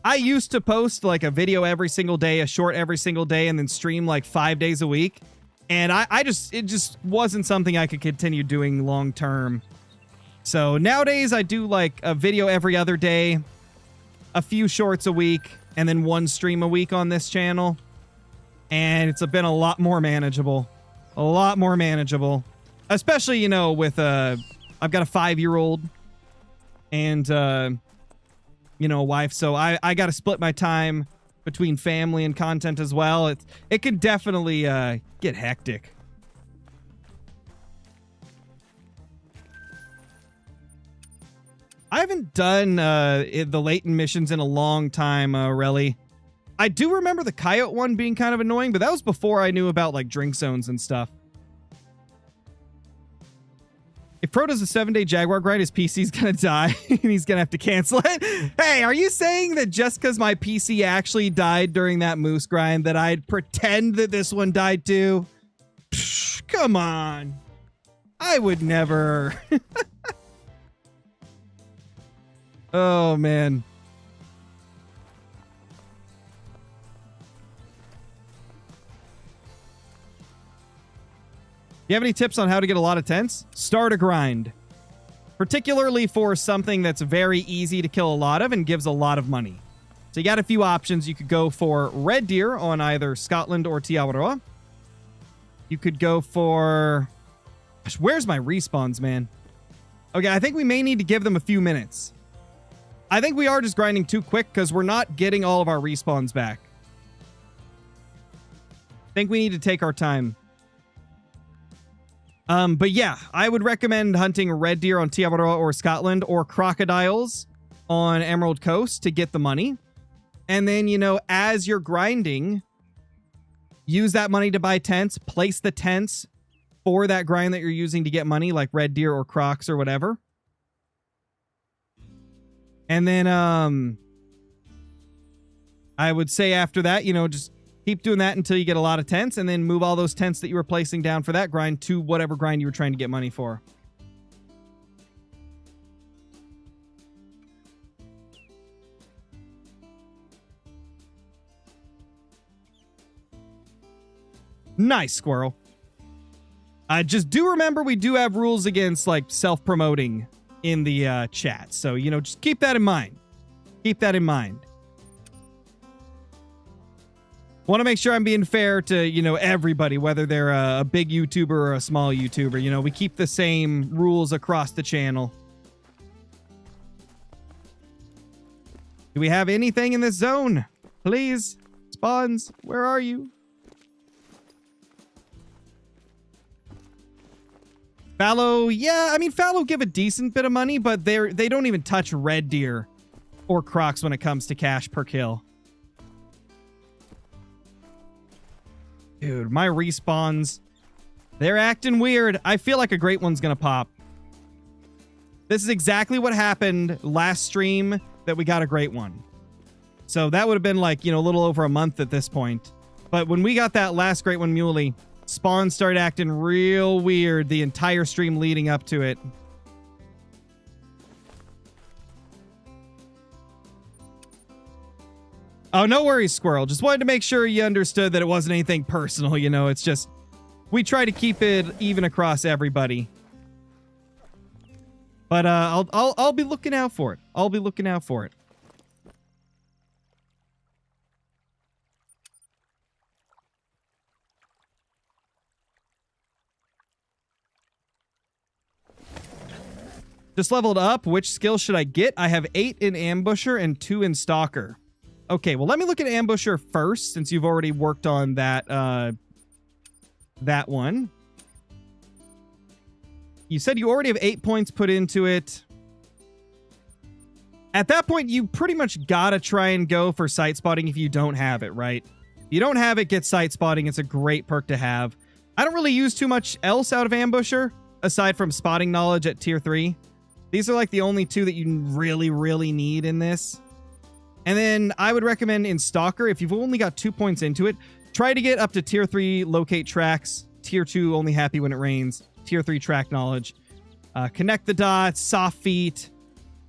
I used to post like a video every single day, a short every single day, and then stream like 5 days a week. And it just wasn't something I could continue doing long term. So nowadays I do like a video every other day, a few shorts a week, and then 1 stream a week on this channel. And it's been a lot more manageable. A lot more manageable. Especially, you know, with I've got a 5-year-old and you know, a wife, so I got to split my time between family and content as well. It can definitely get hectic. I haven't done the Leighton missions in a long time, Relly. I do remember the coyote one being kind of annoying, but that was before I knew about like drink zones and stuff. If Pro does a 7-day Jaguar grind, his PC's gonna die and he's gonna have to cancel it. Hey, are you saying that just because my PC actually died during that moose grind that I'd pretend that this one died too? Psh, come on. I would never. Oh, man. You have any tips on how to get a lot of tents? Start a grind. Particularly for something that's very easy to kill a lot of and gives a lot of money. So you got a few options. You could go for red deer on either Scotland or Tiawaroa. You could go for... Gosh, where's my respawns, man? Okay, I think we may need to give them a few minutes. I think we are just grinding too quick because we're not getting all of our respawns back. I think we need to take our time. But yeah, I would recommend hunting red deer on Tiawaroa or Scotland or crocodiles on Emerald Coast to get the money. And then, you know, as you're grinding, use that money to buy tents, place the tents for that grind that you're using to get money, like red deer or crocs or whatever. And then, I would say after that, you know, just keep doing that until you get a lot of tents and then move all those tents that you were placing down for that grind to whatever grind you were trying to get money for. Nice, Squirrel. Just do remember we do have rules against like self-promoting in the chat. So, you know, just keep that in mind. Keep that in mind. Want to make sure I'm being fair to, you know, everybody, whether they're a big YouTuber or a small YouTuber. You know, we keep the same rules across the channel. Do we have anything in this zone? Please. Spawns, where are you? Fallow, yeah, I mean, Fallow give a decent bit of money, but they don't even touch red deer or crocs when it comes to cash per kill. Dude, my respawns, they're acting weird. I feel like a great one's gonna pop. This is exactly what happened last stream that we got a great one. So that would have been like, you know, a little over a month at this point. But when we got that last great one muley, spawns started acting real weird the entire stream leading up to it. Oh, no worries, Squirrel. Just wanted to make sure you understood that it wasn't anything personal, you know. It's just, we try to keep it even across everybody. But I'll be looking out for it. I'll be looking out for it. Just leveled up. Which skill should I get? I have 8 in Ambusher and 2 in Stalker. Okay, well, let me look at Ambusher first, since you've already worked on that, that one. You said you already have 8 points put into it. At that point, you pretty much gotta try and go for sight spotting if you don't have it, right? If you don't have it, get sight spotting. It's a great perk to have. I don't really use too much else out of Ambusher, aside from spotting knowledge at tier 3. These are like the only 2 that you really, really need in this. And then I would recommend in Stalker, if you've only got 2 points into it, try to get up to tier 3 locate tracks. Tier 2 only happy when it rains. Tier 3 track knowledge. Connect the dots, soft feet,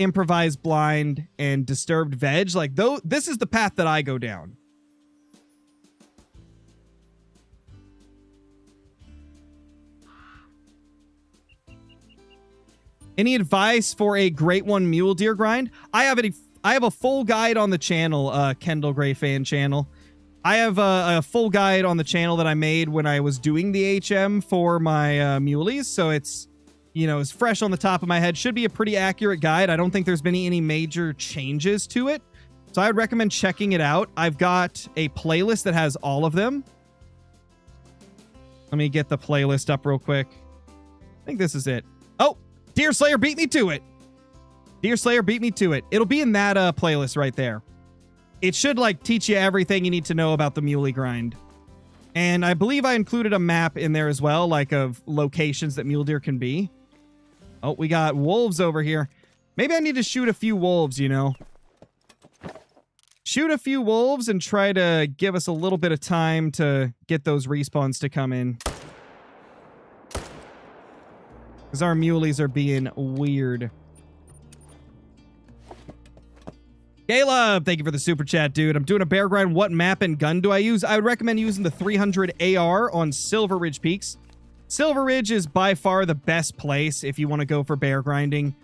improvise blind, and disturbed veg. Like, though, this is the path that I go down. Any advice for a great one mule deer grind? I have a full guide on the channel, Kendall Gray fan channel. I have a full guide on the channel that I made when I was doing the HM for my muleys, so it's, you know, it's fresh on the top of my head. Should be a pretty accurate guide. I don't think there's been any major changes to it, so I would recommend checking it out. I've got a playlist that has all of them. Let me get the playlist up real quick. I think this is it. Oh, Deer Slayer beat me to it. Deer Slayer beat me to it. It'll be in that playlist right there. It should, like, teach you everything you need to know about the muley grind. And I believe I included a map in there as well, like, of locations that mule deer can be. Oh, we got wolves over here. Maybe I need to shoot a few wolves, you know. Shoot a few wolves and try to give us a little bit of time to get those respawns to come in. Because our muleys are being weird. Caleb, thank you for the super chat, dude. I'm doing a bear grind. What map and gun do I use? I would recommend using the 300 AR on Silver Ridge Peaks. Silver Ridge is by far the best place if you want to go for bear grinding.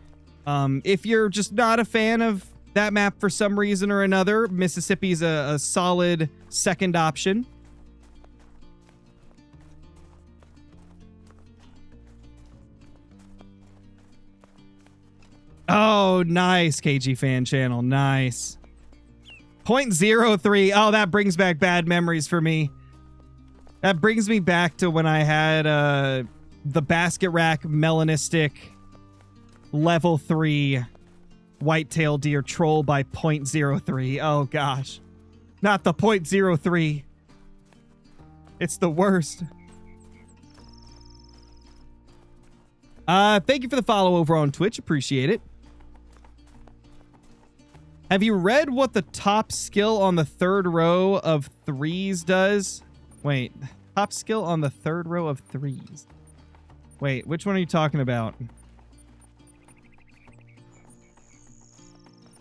If you're just not a fan of that map for some reason or another, Mississippi's a solid second option. Oh, nice, KG fan channel. Nice. 0.03. Oh, that brings back bad memories for me. That brings me back to when I had the basket rack melanistic level 3 whitetail deer troll by 0.03. Oh, gosh. Not the 0.03. It's the worst. Thank you for the follow over on Twitch. Appreciate it. Have you read what the top skill on the third row of threes does? Wait, top skill on the third row of threes. Wait, which one are you talking about?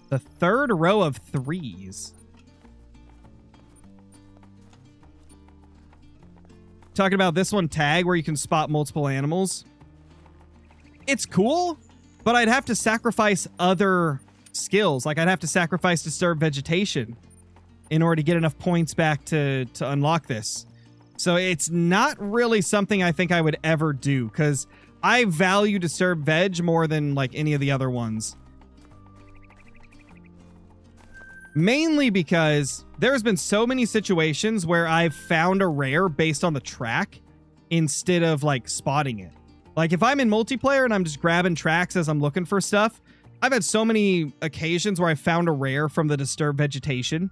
The third row of threes. Talking about this one, tag, where you can spot multiple animals. It's cool, but I'd have to sacrifice other skills. Like, I'd have to sacrifice disturbed vegetation in order to get enough points back to unlock this. So it's not really something I think I would ever do, because I value Disturbed Veg more than like any of the other ones. Mainly because there's been so many situations where I've found a rare based on the track instead of like spotting it. Like if I'm in multiplayer and I'm just grabbing tracks as I'm looking for stuff, I've had so many occasions where I found a rare from the disturbed vegetation.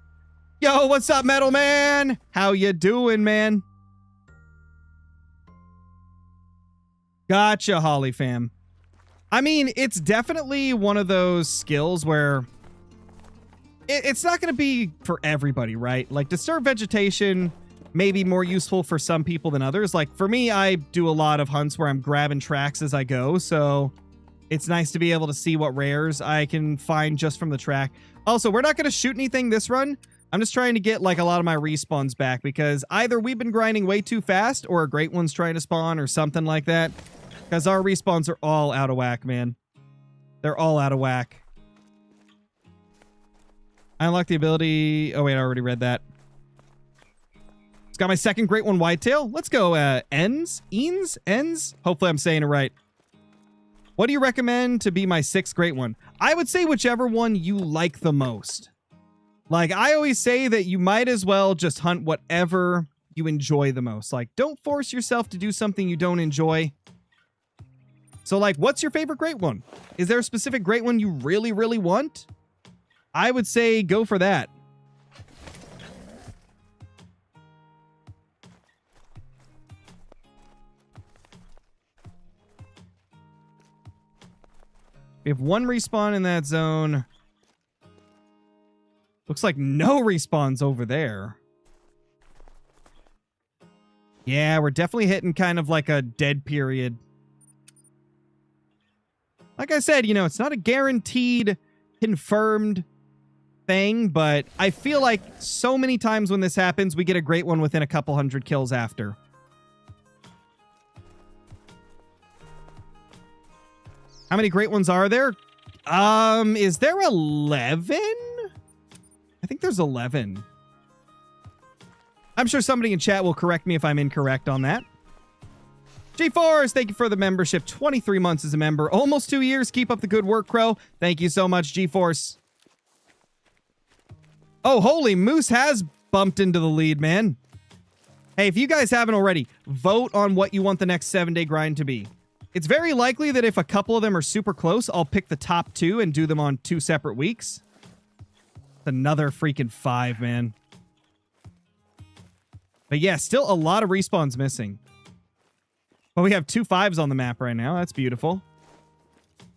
Yo, what's up, Metal Man? How you doing, man? Gotcha, Holly fam. I mean, it's definitely one of those skills where it's not going to be for everybody, right? Like, disturbed vegetation may be more useful for some people than others. Like, for me, I do a lot of hunts where I'm grabbing tracks as I go, so it's nice to be able to see what rares I can find just from the track. Also, we're not going to shoot anything this run. I'm just trying to get, like, a lot of my respawns back, because either we've been grinding way too fast, or a great one's trying to spawn, or something like that. Because our respawns are all out of whack, man. They're all out of whack. I unlocked the ability... Oh, wait, I already read that. It's got my second Great One Whitetail. Let's go, Ends? Eans? Ends? Hopefully I'm saying it right. What do you recommend to be my 6th Great One? I would say whichever one you like the most. Like, I always say that you might as well just hunt whatever you enjoy the most. Like, don't force yourself to do something you don't enjoy. So, like, what's your favorite Great One? Is there a specific Great One you really, really want? I would say go for that. We have one respawn in that zone. Looks like no respawns over there. Yeah, we're definitely hitting kind of like a dead period. Like I said, you know, it's not a guaranteed, confirmed thing, but I feel like so many times when this happens, we get a great one within a couple hundred kills after. How many great ones are there? Is there 11? I think there's 11. I'm sure somebody in chat will correct me if I'm incorrect on that. G-Force, thank you for the membership. 23 months as a member. Almost 2 years. Keep up the good work, Crow. Thank you so much, G-Force. Oh, holy Moose has bumped into the lead, man. Hey, if you guys haven't already, vote on what you want the next 7-day grind to be. It's very likely that if a couple of them are super close, I'll pick the top 2 and do them on 2 separate weeks. Another freaking 5, man. But yeah, still a lot of respawns missing. But we have 2 5s on the map right now. That's beautiful.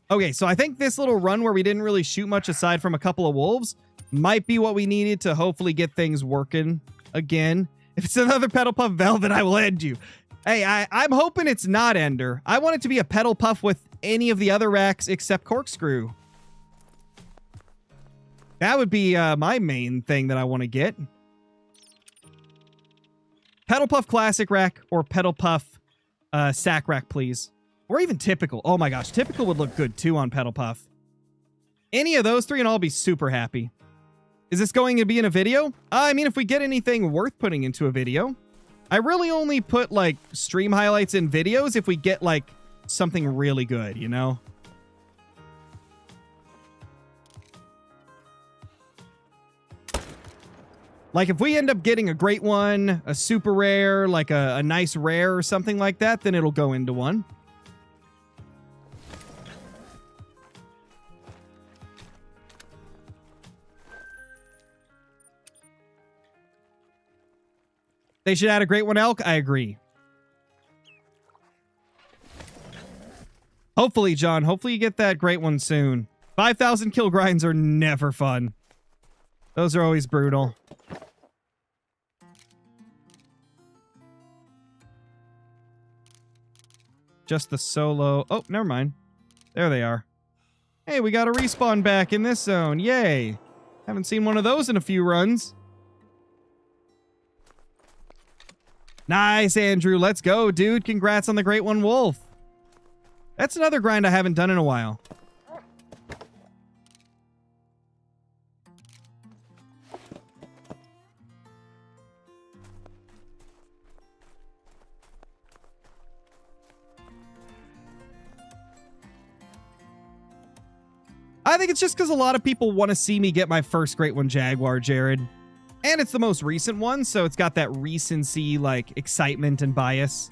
Okay, so I think this little run where we didn't really shoot much aside from a couple of wolves might be what we needed to hopefully get things working again. If it's another Petal Puff Velvet, I will end you. Hey, I'm hoping it's not Ender. I want it to be a Petal Puff with any of the other racks except Corkscrew. That would be my main thing that I want to get. Petal Puff Classic Rack or Petal Puff Sack Rack, please. Or even Typical. Oh my gosh, Typical would look good too on Petal Puff. Any of those 3 and I'll be super happy. Is this going to be in a video? I mean, if we get anything worth putting into a video. I really only put, like, stream highlights in videos if we get, like, something really good, you know? Like, if we end up getting a great one, a super rare, like a nice rare or something like that, then it'll go into one. They should add a great one elk. I agree. Hopefully, John. Hopefully you get that great one soon. 5,000 kill grinds are never fun. Those are always brutal. Just the solo. Oh, never mind. There they are. Hey, we got a respawn back in this zone. Yay. Haven't seen one of those in a few runs. Nice, Andrew. Let's go, dude. Congrats on the Great One Wolf. That's another grind I haven't done in a while. I think it's just because a lot of people want to see me get my first Great One Jaguar, Jared. And it's the most recent one, so it's got that recency, like, excitement and bias.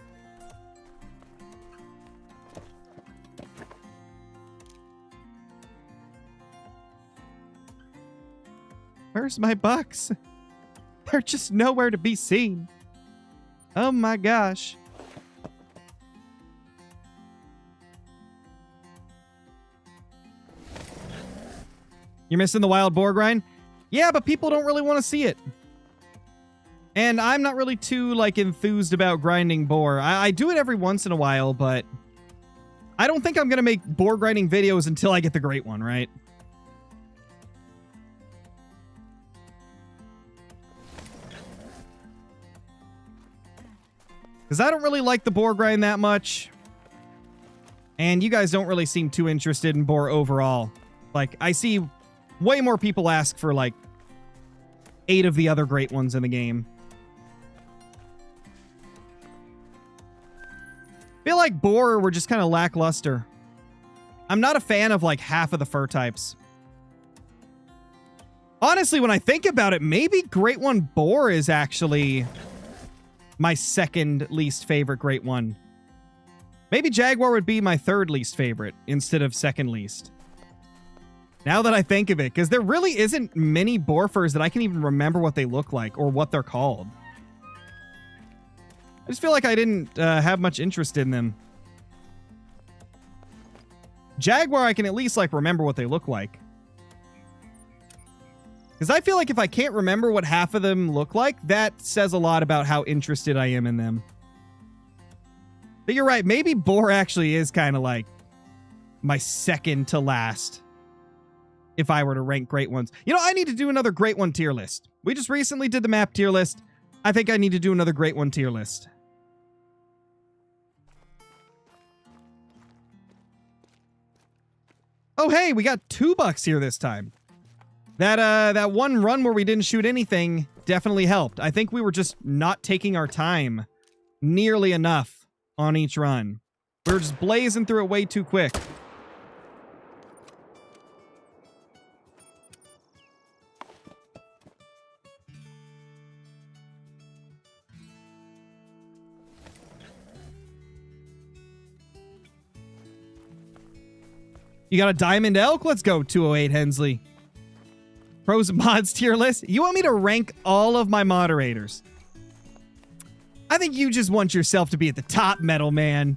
Where's my bucks? They're just nowhere to be seen. Oh my gosh. You're missing the wild boar grind? Yeah, but people don't really want to see it. And I'm not really too, like, enthused about grinding boar. I do it every once in a while, but I don't think I'm going to make boar grinding videos until I get the Great One, right? Because I don't really like the boar grind that much. And you guys don't really seem too interested in boar overall. Like, I see way more people ask for, like, 8 of the other Great Ones in the game. I feel like boar were just kind of lackluster. I'm not a fan of, like, half of the fur types. Honestly, when I think about it, maybe Great One boar is actually my second least favorite Great One. Maybe Jaguar would be my third least favorite instead of second least. Now that I think of it, because there really isn't many boar furs that I can even remember what they look like or what they're called. I just feel like I didn't have much interest in them. Jaguar, I can at least, like, remember what they look like. Because I feel like if I can't remember what half of them look like, that says a lot about how interested I am in them. But you're right, maybe boar actually is kind of like my second to last if I were to rank Great Ones. You know, I need to do another Great One tier list. We just recently did the map tier list. I think I need to do another Great One tier list. Oh, hey, we got $2 here this time. That one run where we didn't shoot anything definitely helped. I think we were just not taking our time nearly enough on each run. We were just blazing through it way too quick. You got a diamond elk? Let's go, 208 Hensley. Pros and mods tier list. You want me to rank all of my moderators? I think you just want yourself to be at the top, Metal Man.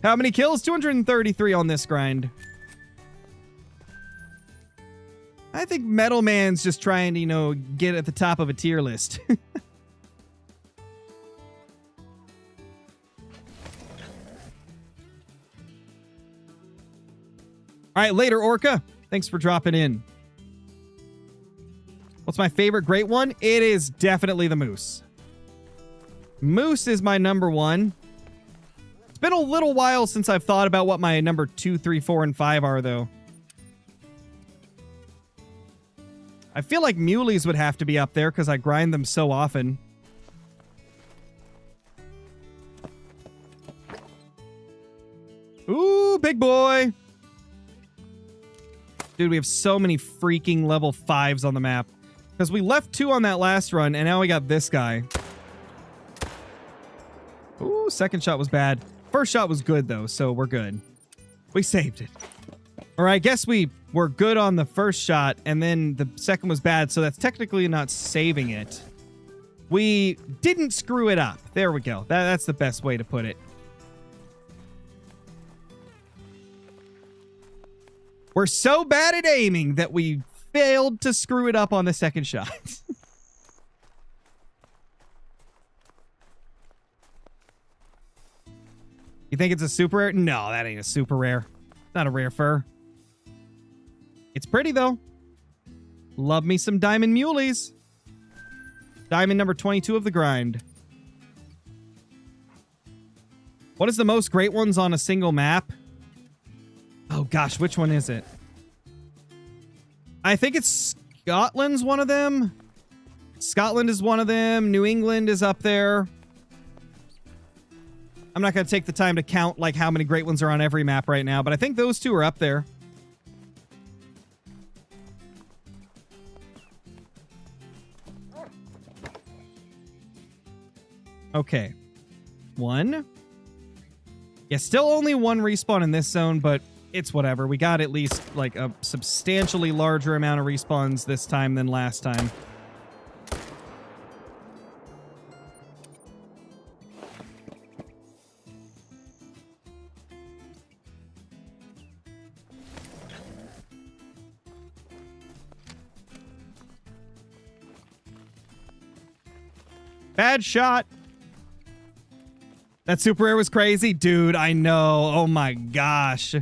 How many kills? 233 on this grind. I think Metal Man's just trying to, you know, get at the top of a tier list. All right, later, Orca. Thanks for dropping in. What's my favorite Great One? It is definitely the moose. Moose is my number one. It's been a little while since I've thought about what my number 2, 3, 4, and 5 are, though. I feel like muleys would have to be up there because I grind them so often. Ooh, big boy. Dude, we have so many freaking level 5s on the map. Because we left 2 on that last run, and now we got this guy. Ooh, second shot was bad. First shot was good, though, so we're good. We saved it. Or I guess we were good on the first shot, and then the second was bad, so that's technically not saving it. We didn't screw it up. There we go. That's the best way to put it. We're so bad at aiming that we failed to screw it up on the second shot. You think it's a super rare? No, that ain't a super rare. Not a rare fur. It's pretty, though. Love me some diamond muleys. Diamond number 22 of the grind. What is the most Great Ones on a single map? Oh gosh, which one is it? I think it's Scotland's one of them. Scotland is one of them. New England is up there. I'm not going to take the time to count like how many Great Ones are on every map right now, but I think those two are up there. Okay. 1. Yeah, still only 1 respawn in this zone, but it's whatever. We got at least like a substantially larger amount of respawns this time than last time. Bad shot. That super rare was crazy. Dude, I know. Oh my gosh.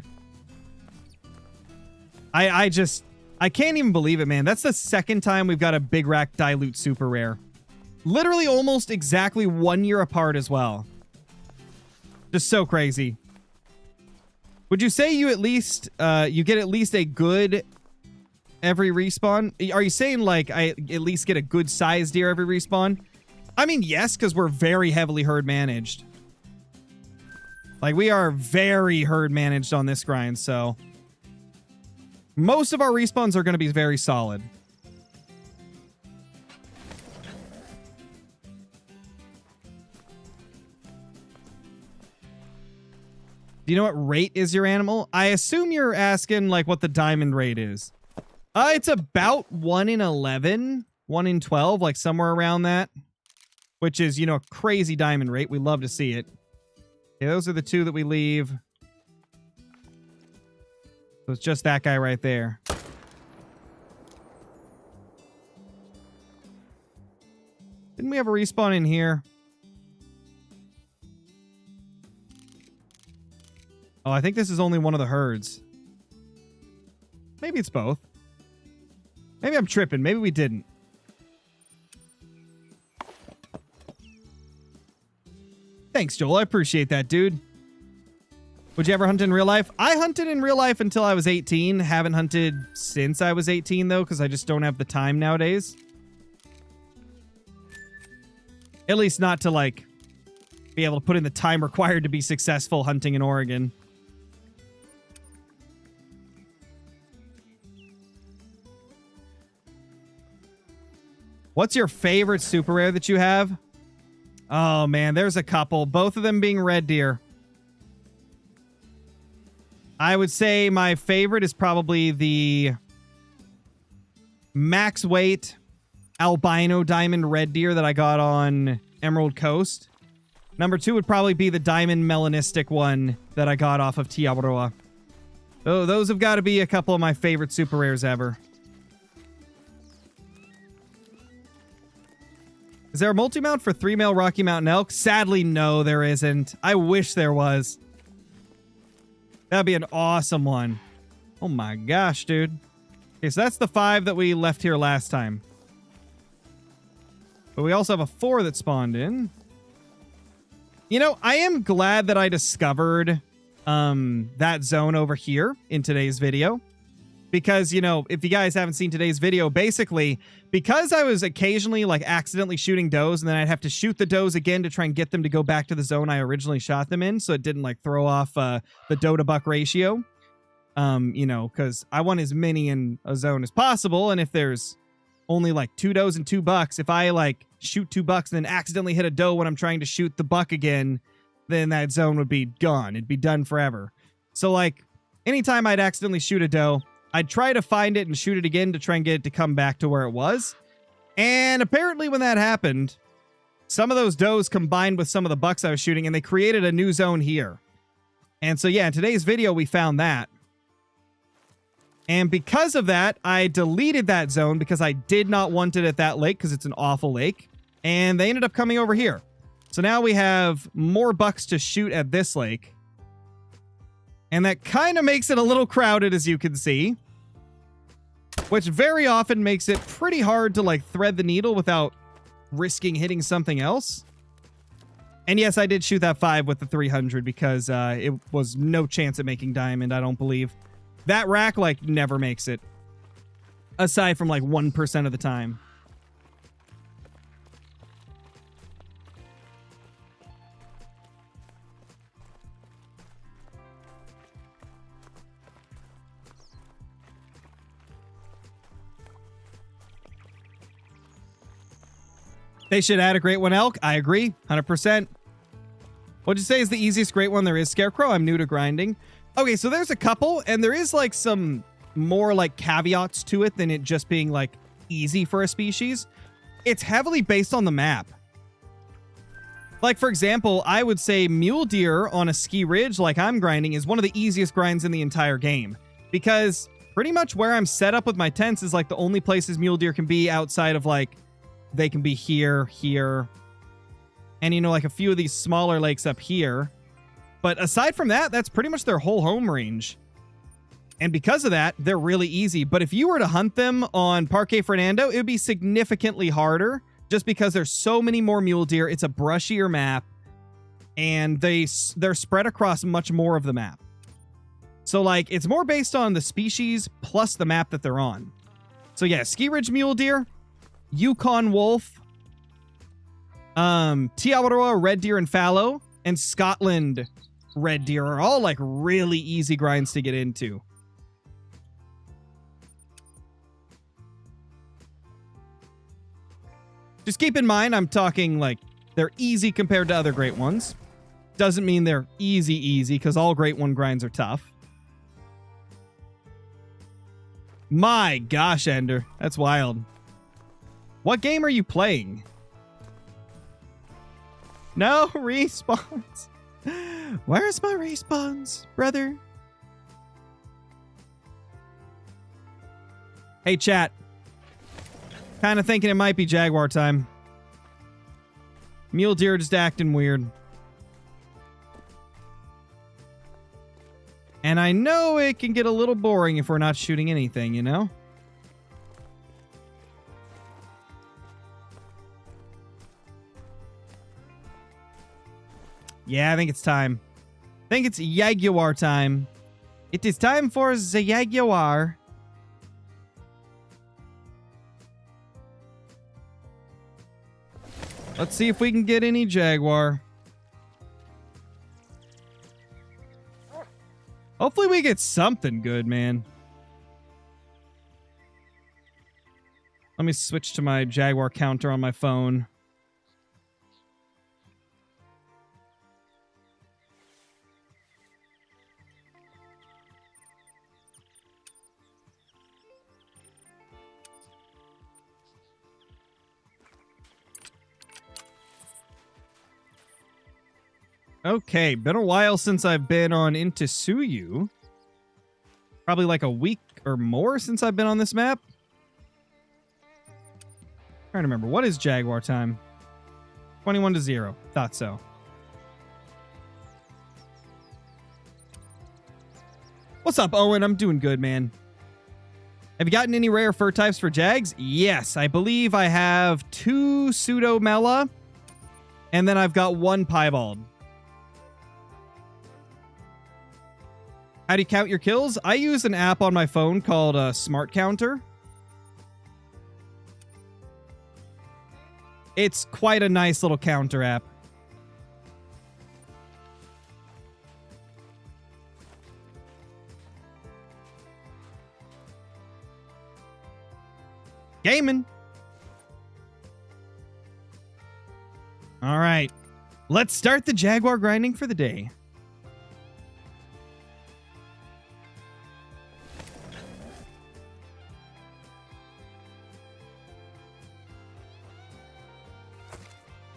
I can't even believe it, man. That's the second time we've got a big rack dilute super rare. Literally almost exactly 1 year apart as well. Just so crazy. Would you say you at least, you get at least a good every respawn? Are you saying like I at least get a good size deer every respawn? I mean, yes, because we're very heavily herd managed. Like, we are very herd managed on this grind, so most of our respawns are going to be very solid. Do you know what rate is your animal? I assume you're asking, like, what the diamond rate is. It's about 1 in 11, 1 in 12, like somewhere around that. Which is, you know, a crazy diamond rate. We love to see it. Okay, those are the 2 that we leave. So it's just that guy right there. Didn't we have a respawn in here? Oh, I think this is only one of the herds. Maybe it's both. Maybe I'm tripping. Maybe we didn't. Thanks, Joel. I appreciate that, dude. Would you ever hunt in real life? I hunted in real life until I was 18. Haven't hunted since I was 18, though, because I just don't have the time nowadays. At least not to, like, be able to put in the time required to be successful hunting in Oregon. What's your favorite super rare that you have? Oh, man, there's a couple. Both of them being red deer. I would say my favorite is probably the max weight albino diamond red deer that I got on Emerald Coast. Number 2 would probably be the diamond melanistic one that I got off of Tiaroa. Oh, those have got to be a couple of my favorite super rares ever. Is there a multi-mount for 3-male Rocky Mountain elk? Sadly, no, there isn't. I wish there was. That'd be an awesome one. Oh my gosh, dude. Okay, so that's the 5 that we left here last time. But we also have a 4 that spawned in. You know, I am glad that I discovered that zone over here in today's video. Because, you know, if you guys haven't seen today's video, basically, because I was occasionally, like, accidentally shooting does, and then I'd have to shoot the does again to try and get them to go back to the zone I originally shot them in, so it didn't, like, throw off the doe to buck ratio. You know, because I want as many in a zone as possible, and if there's only, like, 2 does and 2 bucks, if I, like, shoot 2 bucks and then accidentally hit a doe when I'm trying to shoot the buck again, then that zone would be gone. It'd be done forever. So, like, anytime I'd accidentally shoot a doe, I'd try to find it and shoot it again to try and get it to come back to where it was. And apparently when that happened, some of those does combined with some of the bucks I was shooting, and they created a new zone here. And so, yeah, in today's video, we found that. And because of that, I deleted that zone because I did not want it at that lake because it's an awful lake. And they ended up coming over here. So now we have more bucks to shoot at this lake. And that kind of makes it a little crowded, as you can see. Which very often makes it pretty hard to, like, thread the needle without risking hitting something else. And yes, I did shoot that 5 with the 300 because it was no chance at making diamond, I don't believe. That rack, like, never makes it. Aside from, like, 1% of the time. They should add a Great One Elk. I agree. 100%. What'd you say is the easiest Great One there is, Scarecrow? I'm new to grinding. Okay, so there's a couple, and there is like some more like caveats to it than it just being like easy for a species. It's heavily based on the map. Like, for example, I would say Mule Deer on a ski ridge like I'm grinding is one of the easiest grinds in the entire game. Because pretty much where I'm set up with my tents is like the only places Mule Deer can be outside of like, they can be here, here, and you know, like a few of these smaller lakes up here. But aside from that, that's pretty much their whole home range. And because of that, they're really easy. But if you were to hunt them on Parque Fernando, it would be significantly harder just because there's so many more mule deer. It's a brushier map, and they're spread across much more of the map. So, like, it's more based on the species plus the map that they're on. So, yeah, Ski Ridge mule deer, Yukon wolf, Tiawaroa red deer and fallow, and Scotland red deer are all, like, really easy grinds to get into. Just keep in mind, I'm talking, like, they're easy compared to other Great Ones. Doesn't mean they're easy, because all Great One grinds are tough. My gosh, Ender. That's wild. What game are you playing? No respawns. Where's my respawns, brother? Hey, chat. Kind of thinking it might be Jaguar time. Mule deer just acting weird. And I know it can get a little boring if we're not shooting anything, you know? Yeah, I think it's time. I think it's Jaguar time. It is time for the Jaguar. Let's see if we can get any Jaguar. Hopefully we get something good, man. Let me switch to my Jaguar counter on my phone. Okay, been a while since I've been on Intisuyu. Probably like a week or more since I've been on this map. Trying to remember, what is Jaguar time? 21-0. Thought so. What's up, Owen? I'm doing good, man. Have you gotten any rare fur types for Jags? Yes, I believe I have 2 Pseudo Mela, and then I've got 1 Piebald. How do you count your kills? I use an app on my phone called Smart Counter. It's quite a nice little counter app. Gaming. All right. Let's start the Jaguar grinding for the day.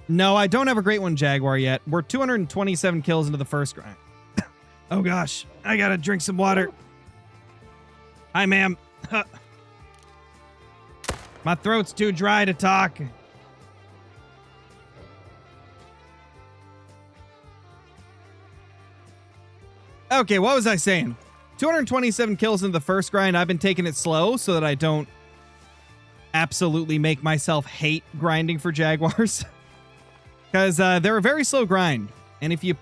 No, I don't have a Great One Jaguar yet. We're 227 kills into the first grind. Oh gosh, I gotta drink some water. Hi, ma'am. My throat's too dry to talk. Okay, what was I saying? 227 kills in the first grind. I've been taking it slow so that I don't absolutely make myself hate grinding for Jaguars. Because they're a very slow grind. And if you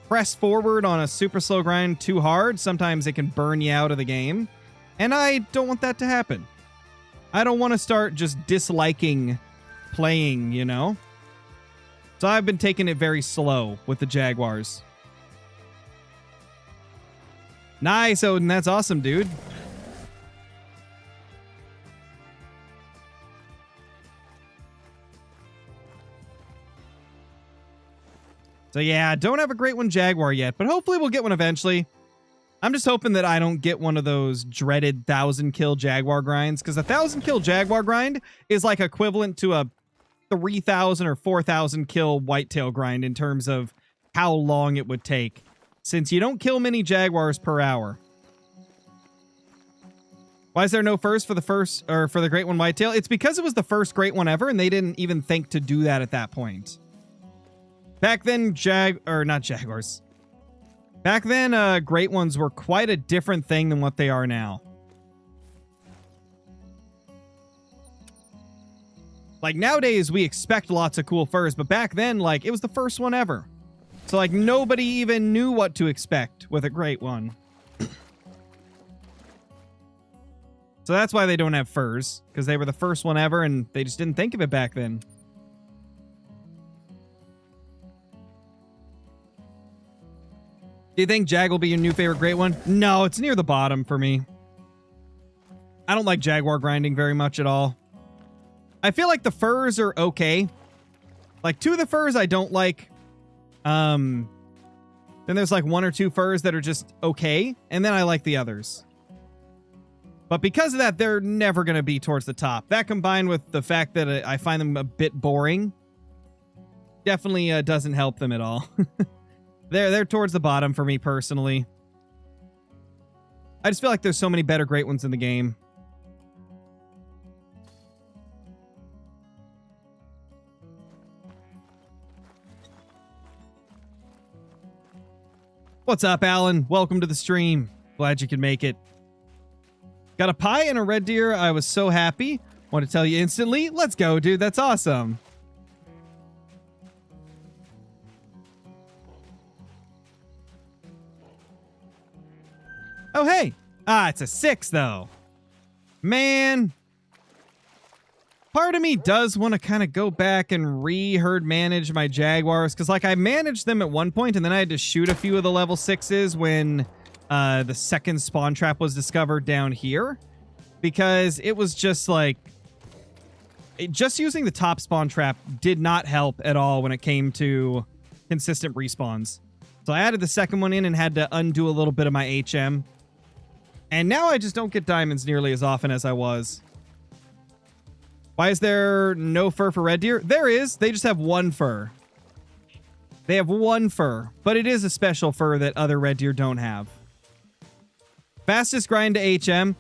press forward on a super slow grind too hard, sometimes it can burn you out of the game. And I don't want that to happen. I don't want to start just disliking playing, you know? So I've been taking it very slow with the Jaguars. Nice, Odin. That's awesome, dude. So yeah, don't have a great one Jaguar yet, but hopefully we'll get one eventually. I'm just hoping that I don't get one of those dreaded 1,000 kill Jaguar grinds, because a 1,000 kill Jaguar grind is like equivalent to a 3,000 or 4,000 kill whitetail grind in terms of how long it would take, since you don't kill many Jaguars per hour. Why is there no first for the great one whitetail? It's because it was the first great one ever, and they didn't even think to do that at that point. Back then, not Jaguars. Back then, great ones were quite a different thing than what they are now. Like, nowadays, we expect lots of cool furs, but back then, like, it was the first one ever. So, like, nobody even knew what to expect with a great one. So that's why they don't have furs, because they were the first one ever, and they just didn't think of it back then. Do you think Jag will be your new favorite great one? No, it's near the bottom for me. I don't like Jaguar grinding very much at all. I feel like the furs are okay. Like, 2 of the furs I don't like. Then there's like 1 or 2 furs that are just okay, and then I like the others. But because of that, they're never going to be towards the top. That combined with the fact that I find them a bit boring definitely doesn't help them at all. They're towards the bottom for me personally. I just feel like there's so many better great ones in the game. What's up, Alan? Welcome to the stream. Glad you could make it. Got a pie and a red deer. I was so happy. Want to tell you instantly. Let's go, dude. That's awesome. Oh, hey. Ah, it's a 6, though. Man. Part of me does want to kind of go back and re-herd manage my Jaguars, because, like, I managed them at one point, and then I had to shoot a few of the level 6s when the second spawn trap was discovered down here, because it was just, like, just using the top spawn trap did not help at all when it came to consistent respawns. So I added the second one in and had to undo a little bit of my HM. And now I just don't get diamonds nearly as often as I was. Why is there no fur for red deer? There is. They just have 1 fur. They have 1 fur, but it is a special fur that other red deer don't have. Fastest grind to HM.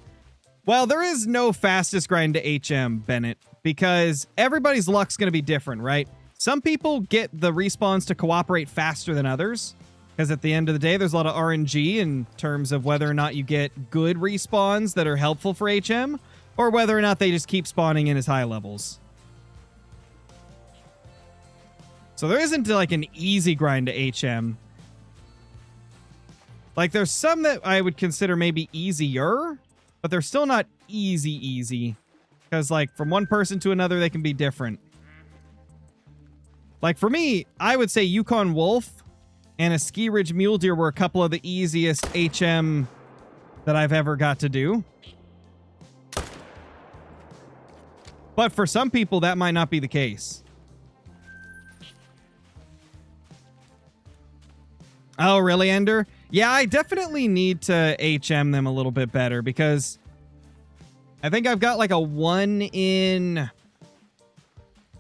Well, there is no fastest grind to HM, Bennett, because everybody's luck's going to be different, right? Some people get the respawns to cooperate faster than others, because at the end of the day, there's a lot of RNG in terms of whether or not you get good respawns that are helpful for HM, or whether or not they just keep spawning in as high levels. So there isn't like an easy grind to HM. Like, there's some that I would consider maybe easier, but they're still not easy. Because, like, from one person to another, they can be different. Like, for me, I would say Yukon Wolf and a Ski Ridge Mule Deer were a couple of the easiest HM that I've ever got to do. But for some people, that might not be the case. Oh, really, Ender? Yeah, I definitely need to HM them a little bit better, because I think I've got like a 1 in...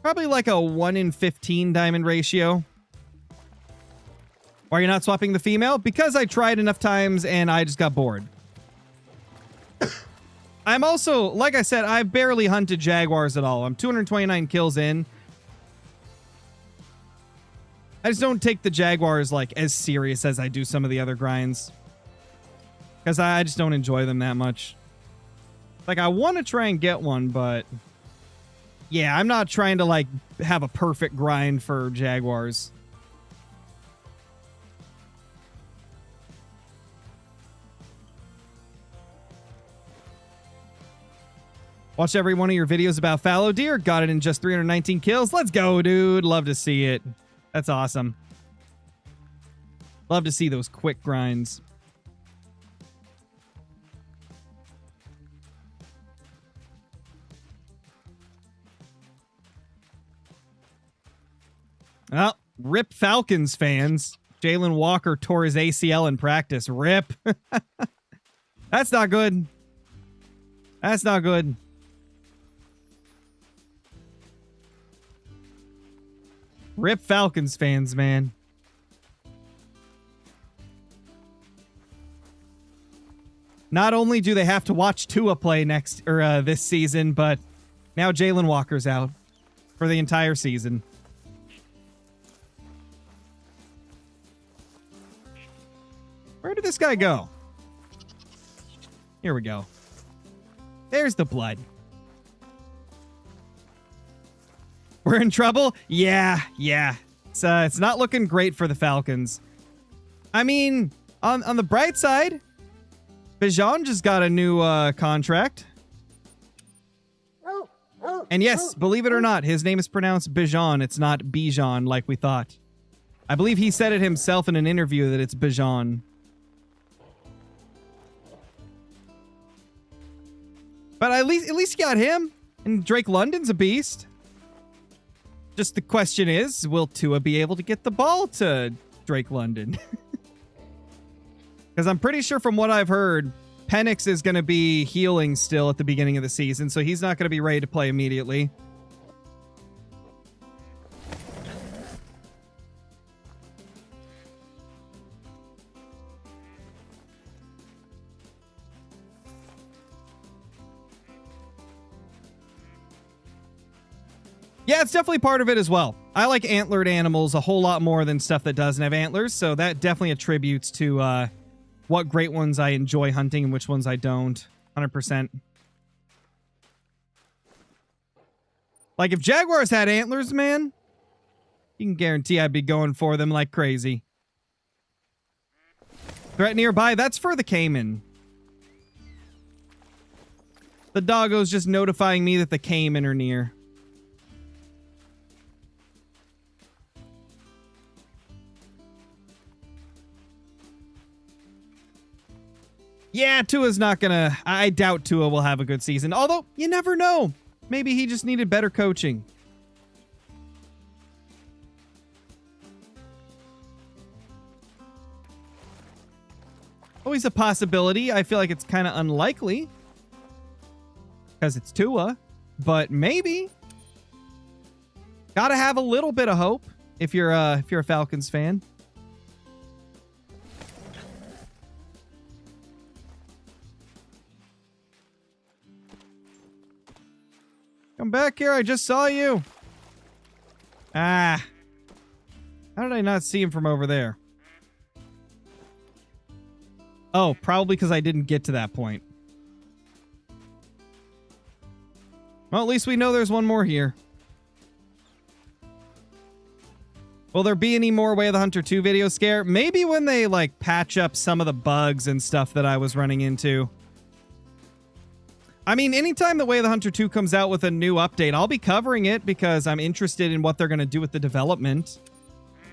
Probably like a 1 in 15 diamond ratio. Why are you not swapping the female? Because I tried enough times and I just got bored. I'm also, like I said, I barely hunted Jaguars at all. I'm 229 kills in. I just don't take the Jaguars, like, as serious as I do some of the other grinds. Because I just don't enjoy them that much. Like, I want to try and get one, but... Yeah, I'm not trying to, like, have a perfect grind for Jaguars. Watched every one of your videos about fallow deer. Got it in just 319 kills. Let's go, dude. Love to see it. That's awesome. Love to see those quick grinds. Well, Rip Falcons fans. Jalen Walker tore his ACL in practice. Rip. That's not good. That's not good. Rip Falcons fans, man. Not only do they have to watch Tua play this season, but now Jalen Walker's out for the entire season. Where did this guy go? Here we go. There's the blood. We're in trouble? Yeah. It's not looking great for the Falcons. I mean, on the bright side, Bijan just got a new contract. And yes, believe it or not, his name is pronounced Bijan. It's not Bijan like we thought. I believe he said it himself in an interview that it's Bijan. But at least you got him. And Drake London's a beast. Just the question is, will Tua be able to get the ball to Drake London? Because I'm pretty sure from what I've heard, Penix is going to be healing still at the beginning of the season, so he's not going to be ready to play immediately. Yeah, it's definitely part of it as well. I like antlered animals a whole lot more than stuff that doesn't have antlers, so that definitely attributes to what great ones I enjoy hunting and which ones I don't. 100%. Like, if Jaguars had antlers, man, you can guarantee I'd be going for them like crazy. Threat nearby, that's for the Cayman. The doggo's just notifying me that the Cayman are near. Yeah, Tua's not gonna... I doubt Tua will have a good season. Although, you never know. Maybe he just needed better coaching. Always a possibility. I feel like it's kind of unlikely. Because it's Tua. But maybe. Gotta have a little bit of hope if you're a Falcons fan. Come back here, I just saw you. Ah. How did I not see him from over there? Oh, probably because I didn't get to that point. Well, at least we know there's one more here. Will there be any more Way of the Hunter 2 video Scare? Maybe when they, like, patch up some of the bugs and stuff that I was running into. I mean, anytime the Way of the Hunter 2 comes out with a new update, I'll be covering it because I'm interested in what they're going to do with the development.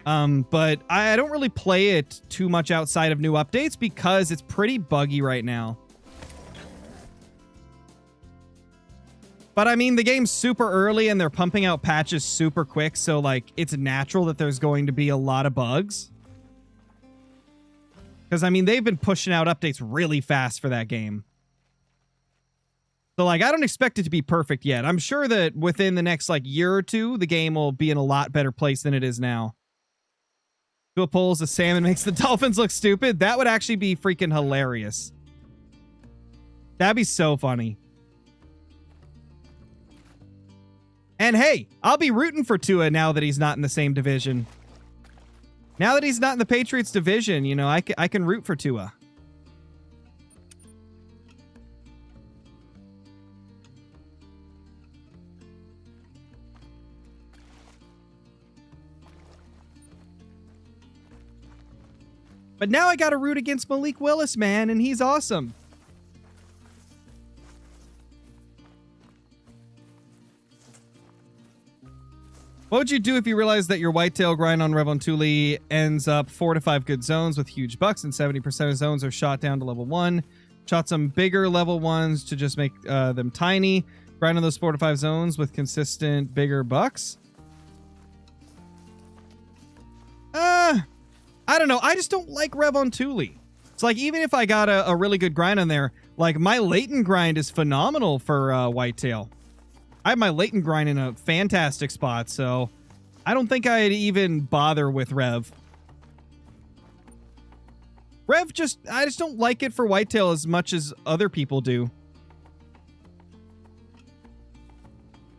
But I don't really play it too much outside of new updates because it's pretty buggy right now. But I mean, the game's super early and they're pumping out patches super quick, so like it's natural that there's going to be a lot of bugs. Because I mean, they've been pushing out updates really fast for that game. So, like, I don't expect it to be perfect yet. I'm sure that within the next, like, year or two, the game will be in a lot better place than it is now. Tua pulls the salmon makes the dolphins look stupid. That would actually be freaking hilarious. That'd be so funny. And hey, I'll be rooting for Tua now that he's not in the same division. Now that he's not in the Patriots division, you know, I can root for Tua. But now I got to root against Malik Willis, man, and he's awesome. What would you do if you realized that your whitetail grind on Revontuli ends up 4 to 5 good zones with huge bucks and 70% of zones are shot down to level 1? Shot some bigger level 1s to just make them tiny. Grind on those 4 to 5 zones with consistent bigger bucks? I don't know. I just don't like Rev on Thule. It's like, even if I got a really good grind on there, like my latent grind is phenomenal for whitetail. I have my latent grind in a fantastic spot, so I don't think I'd even bother with Rev. Rev I just don't like it for whitetail as much as other people do.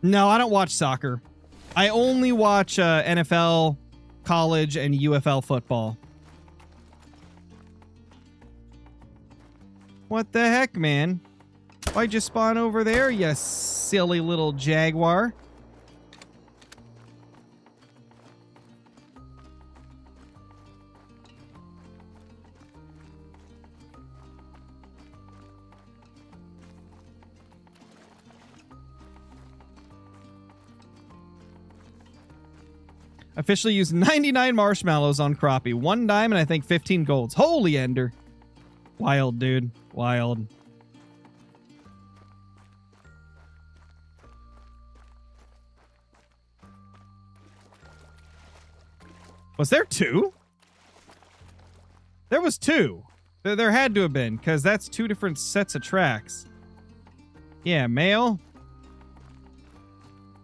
No, I don't watch soccer. I only watch NFL, college, and UFL football. What the heck, man? Why'd you spawn over there, you silly little Jaguar? Officially used 99 marshmallows on crappie. 1 diamond, I think 15 golds. Holy Ender. Wild, dude. Wild. Was there 2? There was 2. There had to have been, because that's 2 different sets of tracks. Yeah, male.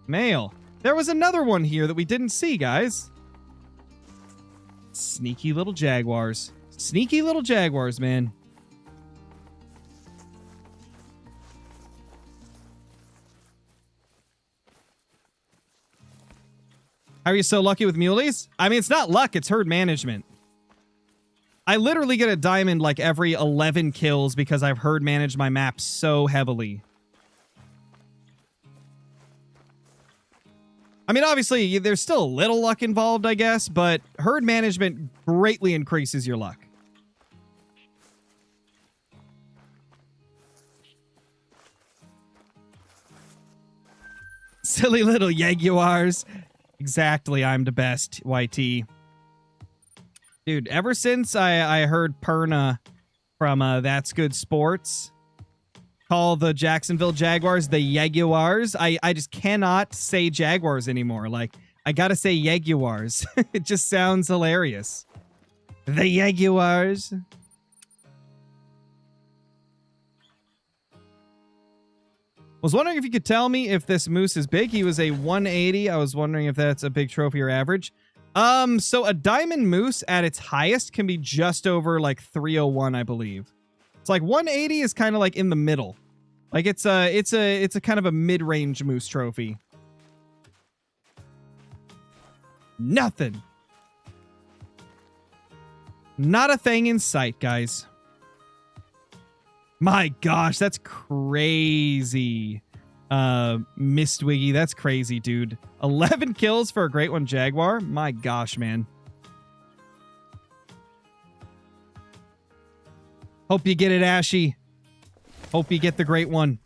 Male. There was another one here that we didn't see, guys. Sneaky little Jaguars. Sneaky little Jaguars, man. How are you so lucky with muleys? I mean, it's not luck, it's herd management. I literally get a diamond like every 11 kills because I've herd managed my map so heavily. I mean, obviously, there's still a little luck involved, I guess, but herd management greatly increases your luck. Silly little Jaguars. Exactly, I'm the best, YT. Dude, ever since I heard Perna from That's Good Sports call the Jacksonville Jaguars the Jaguars, I just cannot say Jaguars anymore. Like, I gotta say Jaguars. It just sounds hilarious. The Jaguars. Was wondering if you could tell me if this moose is big. He was a 180. I was wondering if that's a big trophy or average. So a diamond moose at its highest can be just over like 301, I believe. It's like 180 is kind of like in the middle. Like it's a kind of a mid-range moose trophy. Nothing. Not a thing in sight, guys. My gosh, that's crazy. Mistwiggy, that's crazy, dude. 11 kills for a great one Jaguar. My gosh, man. Hope you get it, Ashy. Hope you get the great one.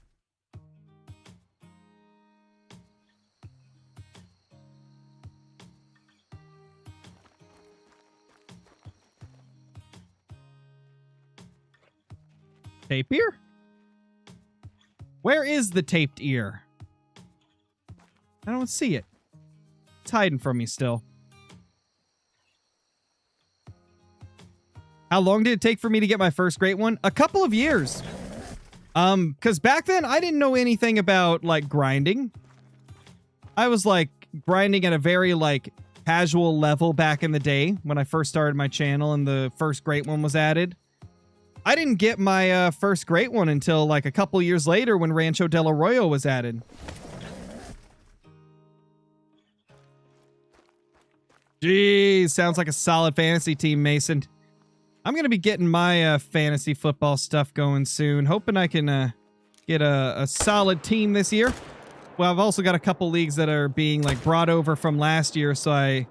Tape ear? Where is the taped ear? I don't see it. It's hiding from me still. How long did it take for me to get my first great one? A couple of years. Because back then I didn't know anything about like grinding. I was like grinding at a very like casual level back in the day when I first started my channel and the first great one was added. I didn't get my first great one until like a couple years later when Rancho del Arroyo was added. Jeez, sounds like a solid fantasy team, Mason. I'm going to be getting my fantasy football stuff going soon. Hoping I can get a solid team this year. Well, I've also got a couple leagues that are being like brought over from last year, so I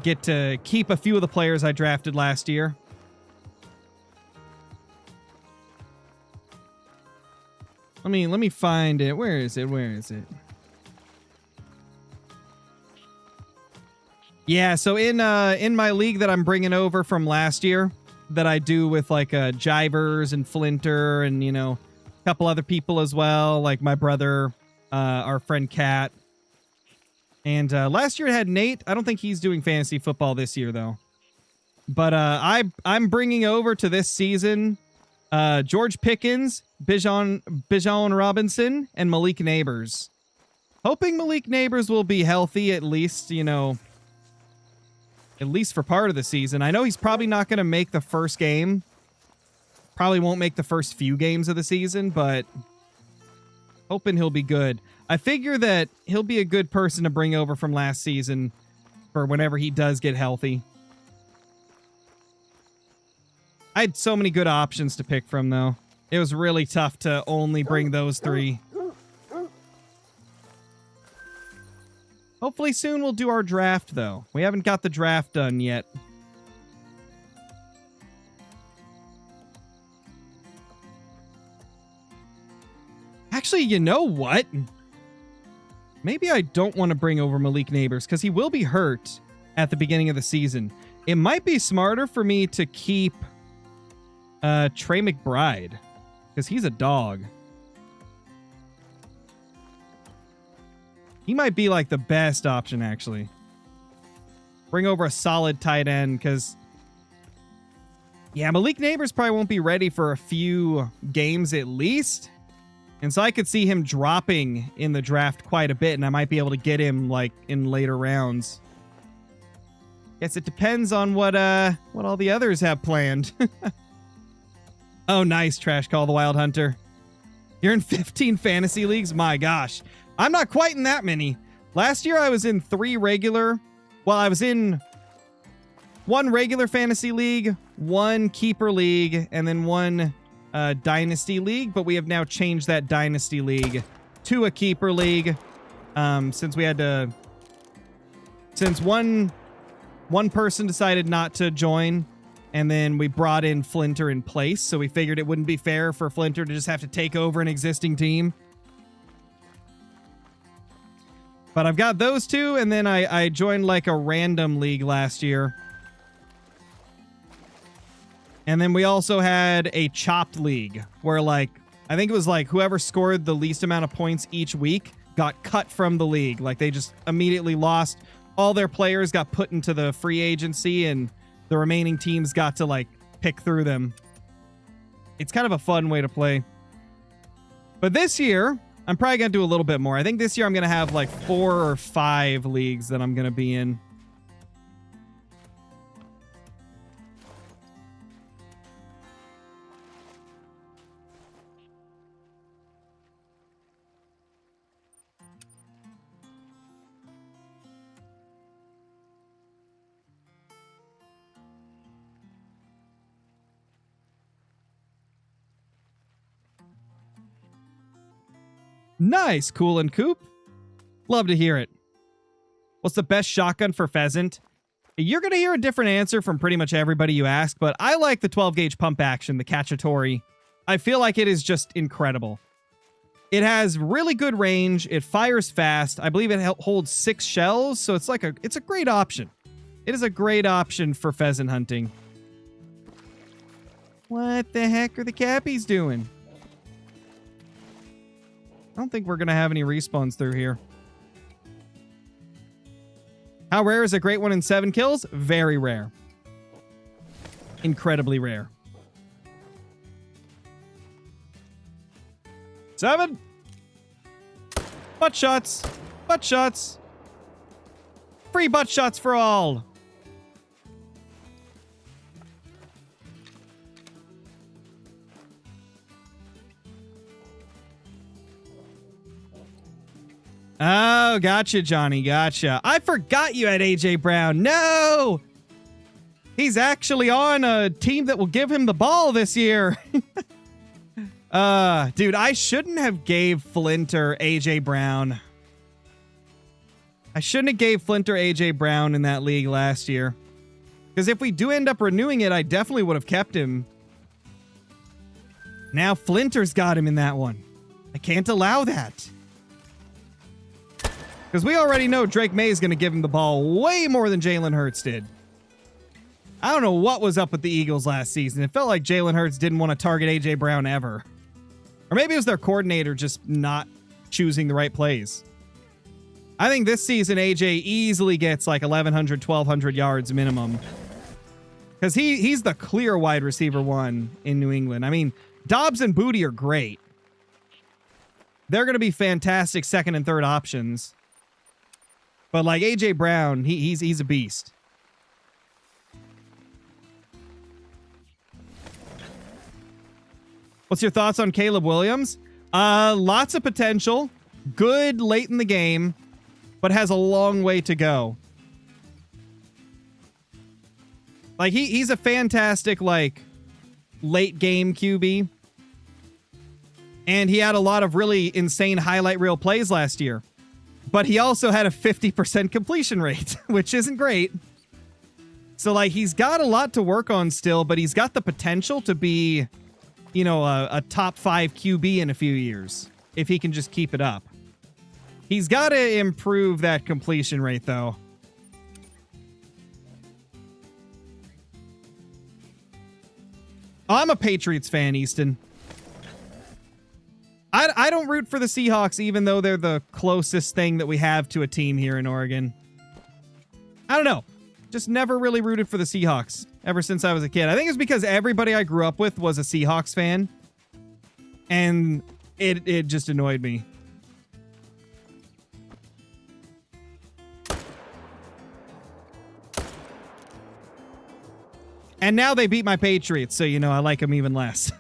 get to keep a few of the players I drafted last year. Let me find it. Where is it? Where is it? Yeah, so in my league that I'm bringing over from last year, that I do with like Jivers and Flinter and, you know, a couple other people as well, like my brother, our friend Kat. And last year it had Nate. I don't think he's doing fantasy football this year, though. But I'm bringing over to this season George Pickens, Bijan Robinson, and Malik Neighbors. Hoping Malik Neighbors will be healthy at least, you know, at least for part of the season. I know he's probably not going to make the first game. Probably won't make the first few games of the season, but hoping he'll be good. I figure that he'll be a good person to bring over from last season for whenever he does get healthy. I had so many good options to pick from, though. It was really tough to only bring those three. Hopefully soon we'll do our draft, though. We haven't got the draft done yet. Actually, you know what? Maybe I don't want to bring over Malik Neighbors because he will be hurt at the beginning of the season. It might be smarter for me to keep Trey McBride because he's a dog. He might be like the best option, actually. Bring over a solid tight end because, yeah, Malik Neighbors probably won't be ready for a few games at least. And so I could see him dropping in the draft quite a bit, and I might be able to get him like in later rounds. Guess it depends on what all the others have planned. Oh, nice, Trash Call the Wild Hunter. You're in 15 fantasy leagues? My gosh. I'm not quite in that many. Last year I was in 3 regular. Well, I was in 1 regular fantasy league, 1 keeper league, and then 1 dynasty league. But we have now changed that dynasty league to a keeper league. Since we had to... Since one person decided not to join, and then we brought in Flinter in place, so we figured it wouldn't be fair for Flinter to just have to take over an existing team. But I've got those 2, and then I joined like a random league last year. And then we also had a chopped league, where like, I think it was like whoever scored the least amount of points each week got cut from the league. Like they just immediately lost. All their players got put into the free agency, and the remaining teams got to like pick through them. It's kind of a fun way to play. But this year, I'm probably going to do a little bit more. I think this year I'm going to have like 4 or 5 leagues that I'm going to be in. Nice, Cool and Coop. Love to hear it. What's the best shotgun for pheasant? You're going to hear a different answer from pretty much everybody you ask, but I like the 12-gauge pump action, the Cacciatore. I feel like it is just incredible. It has really good range. It fires fast. I believe it holds 6 shells, so it's a great option. It is a great option for pheasant hunting. What the heck are the Cappies doing? I don't think we're going to have any respawns through here. How rare is a great one in 7 kills? Very rare. Incredibly rare. 7. Butt shots. Butt shots. Free butt shots for all. Oh, gotcha, Johnny. Gotcha. I forgot you had AJ Brown. No! He's actually on a team that will give him the ball this year. Dude, I shouldn't have gave Flinter AJ Brown. I shouldn't have gave Flinter AJ Brown in that league last year. Because if we do end up renewing it, I definitely would have kept him. Now Flinter's got him in that one. I can't allow that. Because we already know Drake May is going to give him the ball way more than Jalen Hurts did. I don't know what was up with the Eagles last season. It felt like Jalen Hurts didn't want to target A.J. Brown ever. Or maybe it was their coordinator just not choosing the right plays. I think this season A.J. easily gets like 1,100, 1,200 yards minimum. Because he's the clear wide receiver one in New England. I mean, Dobbs and Booty are great. They're going to be fantastic second and third options. But like A.J. Brown, he's a beast. What's your thoughts on Caleb Williams? Lots of potential. Good late in the game, but has a long way to go. Like, he's a fantastic, like, late game QB. And he had a lot of really insane highlight reel plays last year. But he also had a 50% completion rate, which isn't great. So, like, he's got a lot to work on still, but he's got the potential to be, you know, a top 5 QB in a few years, if he can just keep it up. He's got to improve that completion rate, though. I'm a Patriots fan, Easton. I don't root for the Seahawks, even though they're the closest thing that we have to a team here in Oregon. I don't know. Just never really rooted for the Seahawks ever since I was a kid. I think it's because everybody I grew up with was a Seahawks fan. And it just annoyed me. And now they beat my Patriots, so, you know, I like them even less.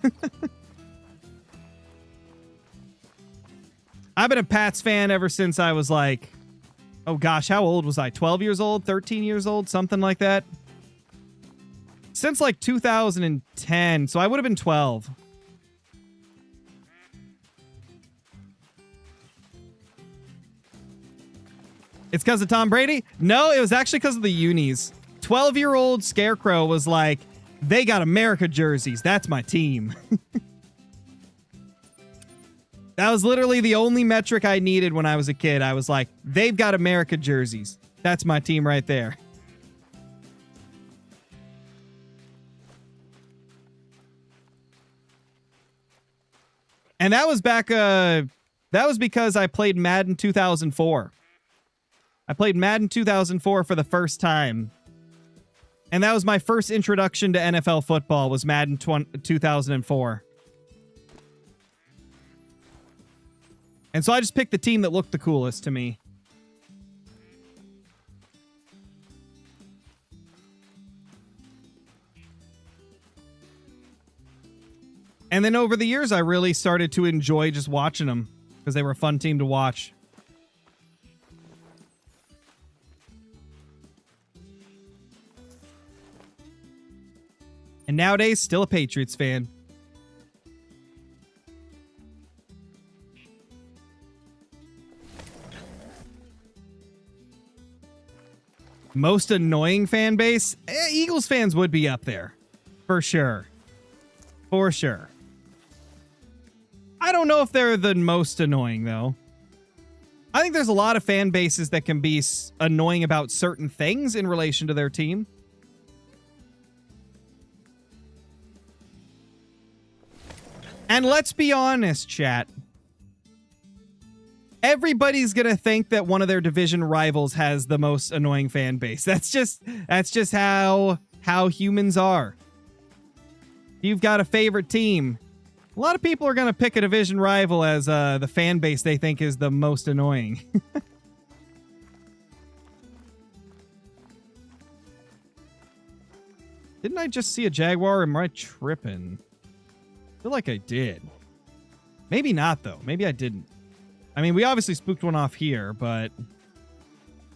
I've been a Pats fan ever since I was like, oh gosh, how old was I? 12 years old? 13 years old? Something like that. Since like 2010, so I would have been 12. It's because of Tom Brady? No, it was actually because of the unis. 12-year-old Scarecrow was like, they got America jerseys. That's my team. That was literally the only metric I needed when I was a kid. I was like, they've got America jerseys. That's my team right there. And that was back, that was because I played Madden 2004. I played Madden 2004 for the first time. And that was my first introduction to NFL football, was Madden 2004. And so I just picked the team that looked the coolest to me. And then over the years, I really started to enjoy just watching them because they were a fun team to watch. And nowadays, still a Patriots fan. Most annoying fan base? Eagles fans would be up there. For sure. For sure. I don't know if they're the most annoying, though. I think there's a lot of fan bases that can be annoying about certain things in relation to their team. And let's be honest, chat. Everybody's going to think that one of their division rivals has the most annoying fan base. That's just how humans are. You've got a favorite team. A lot of people are going to pick a division rival as the fan base they think is the most annoying. Didn't I just see a Jaguar? Am I tripping? I feel like I did. Maybe not, though. Maybe I didn't. I mean, we obviously spooked one off here, but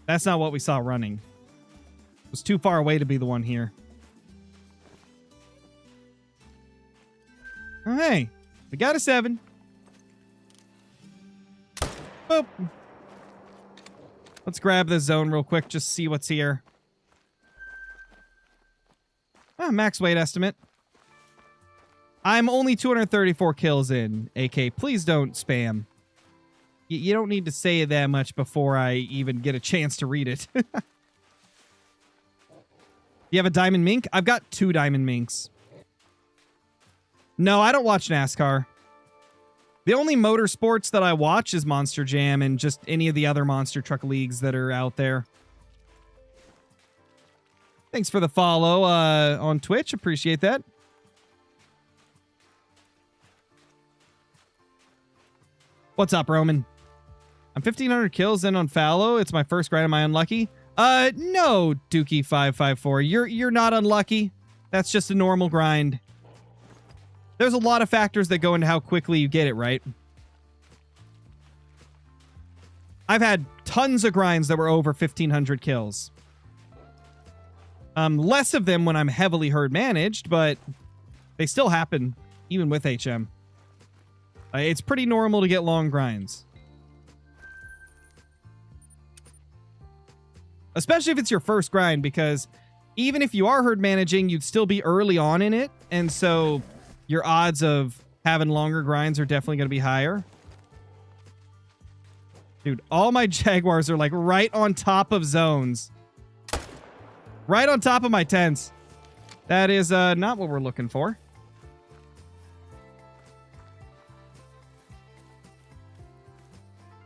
that's not what we saw running. It was too far away to be the one here. Oh, hey, we got a 7. Boop. Let's grab the zone real quick, just see what's here. Ah, max weight estimate. I'm only 234 kills in, AK. Please don't spam. You don't need to say it that much before I even get a chance to read it. You have a diamond mink? I've got 2 diamond minks. No, I don't watch NASCAR. The only motorsports that I watch is Monster Jam and just any of the other monster truck leagues that are out there. Thanks for the follow on Twitch. Appreciate that. What's up, Roman? I'm 1,500 kills in on fallow. It's my first grind. Am I unlucky? No, Dookie554. You're not unlucky. That's just a normal grind. There's a lot of factors that go into how quickly you get it, right? I've had tons of grinds that were over 1,500 kills. Less of them when I'm heavily herd managed, but they still happen even with HM. It's pretty normal to get long grinds. Especially if it's your first grind, because even if you are herd managing, you'd still be early on in it. And so your odds of having longer grinds are definitely going to be higher. Dude, all my Jaguars are like right on top of zones. Right on top of my tents. That is not what we're looking for.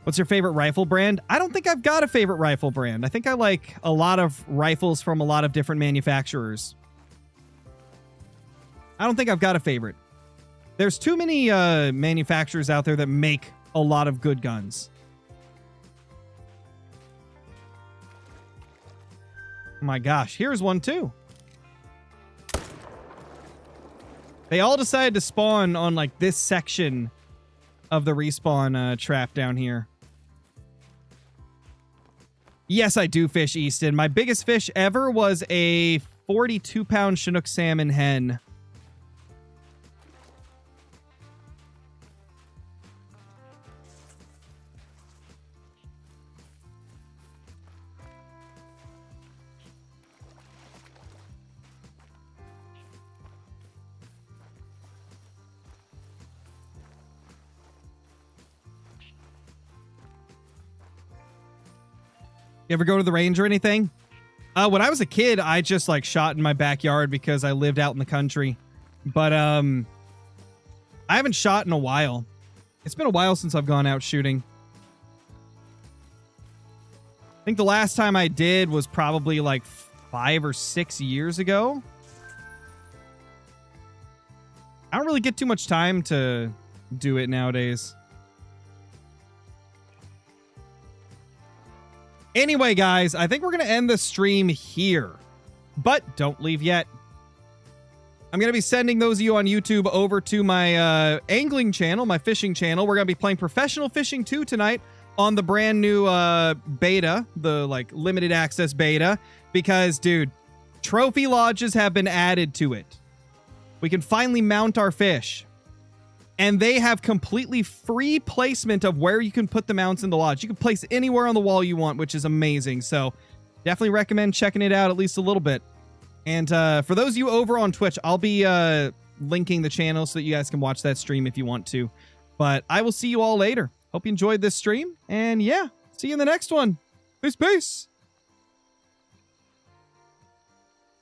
What's your favorite rifle brand? I don't think I've got a favorite rifle brand. I think I like a lot of rifles from a lot of different manufacturers. I don't think I've got a favorite. There's too many manufacturers out there that make a lot of good guns. Oh my gosh, here's one too. They all decided to spawn on like this section of the respawn trap down here. Yes, I do fish, Easton. My biggest fish ever was a 42-pound Chinook salmon hen. You ever go to the range or anything? When I was a kid, I just like shot in my backyard because I lived out in the country. But I haven't shot in a while. It's been a while since I've gone out shooting. I think the last time I did was probably like 5 or 6 years ago. I don't really get too much time to do it nowadays. Anyway, guys, I think we're going to end the stream here. But don't leave yet. I'm going to be sending those of you on YouTube over to my angling channel, my fishing channel. We're going to be playing Professional Fishing 2 tonight on the brand new beta, the like limited access beta. Because, dude, trophy lodges have been added to it. We can finally mount our fish. And they have completely free placement of where you can put the mounts in the lodge. You can place anywhere on the wall you want, which is amazing. So definitely recommend checking it out at least a little bit. And for those of you over on Twitch, I'll be linking the channel so that you guys can watch that stream if you want to. But I will see you all later. Hope you enjoyed this stream. And yeah, see you in the next one. Peace, peace.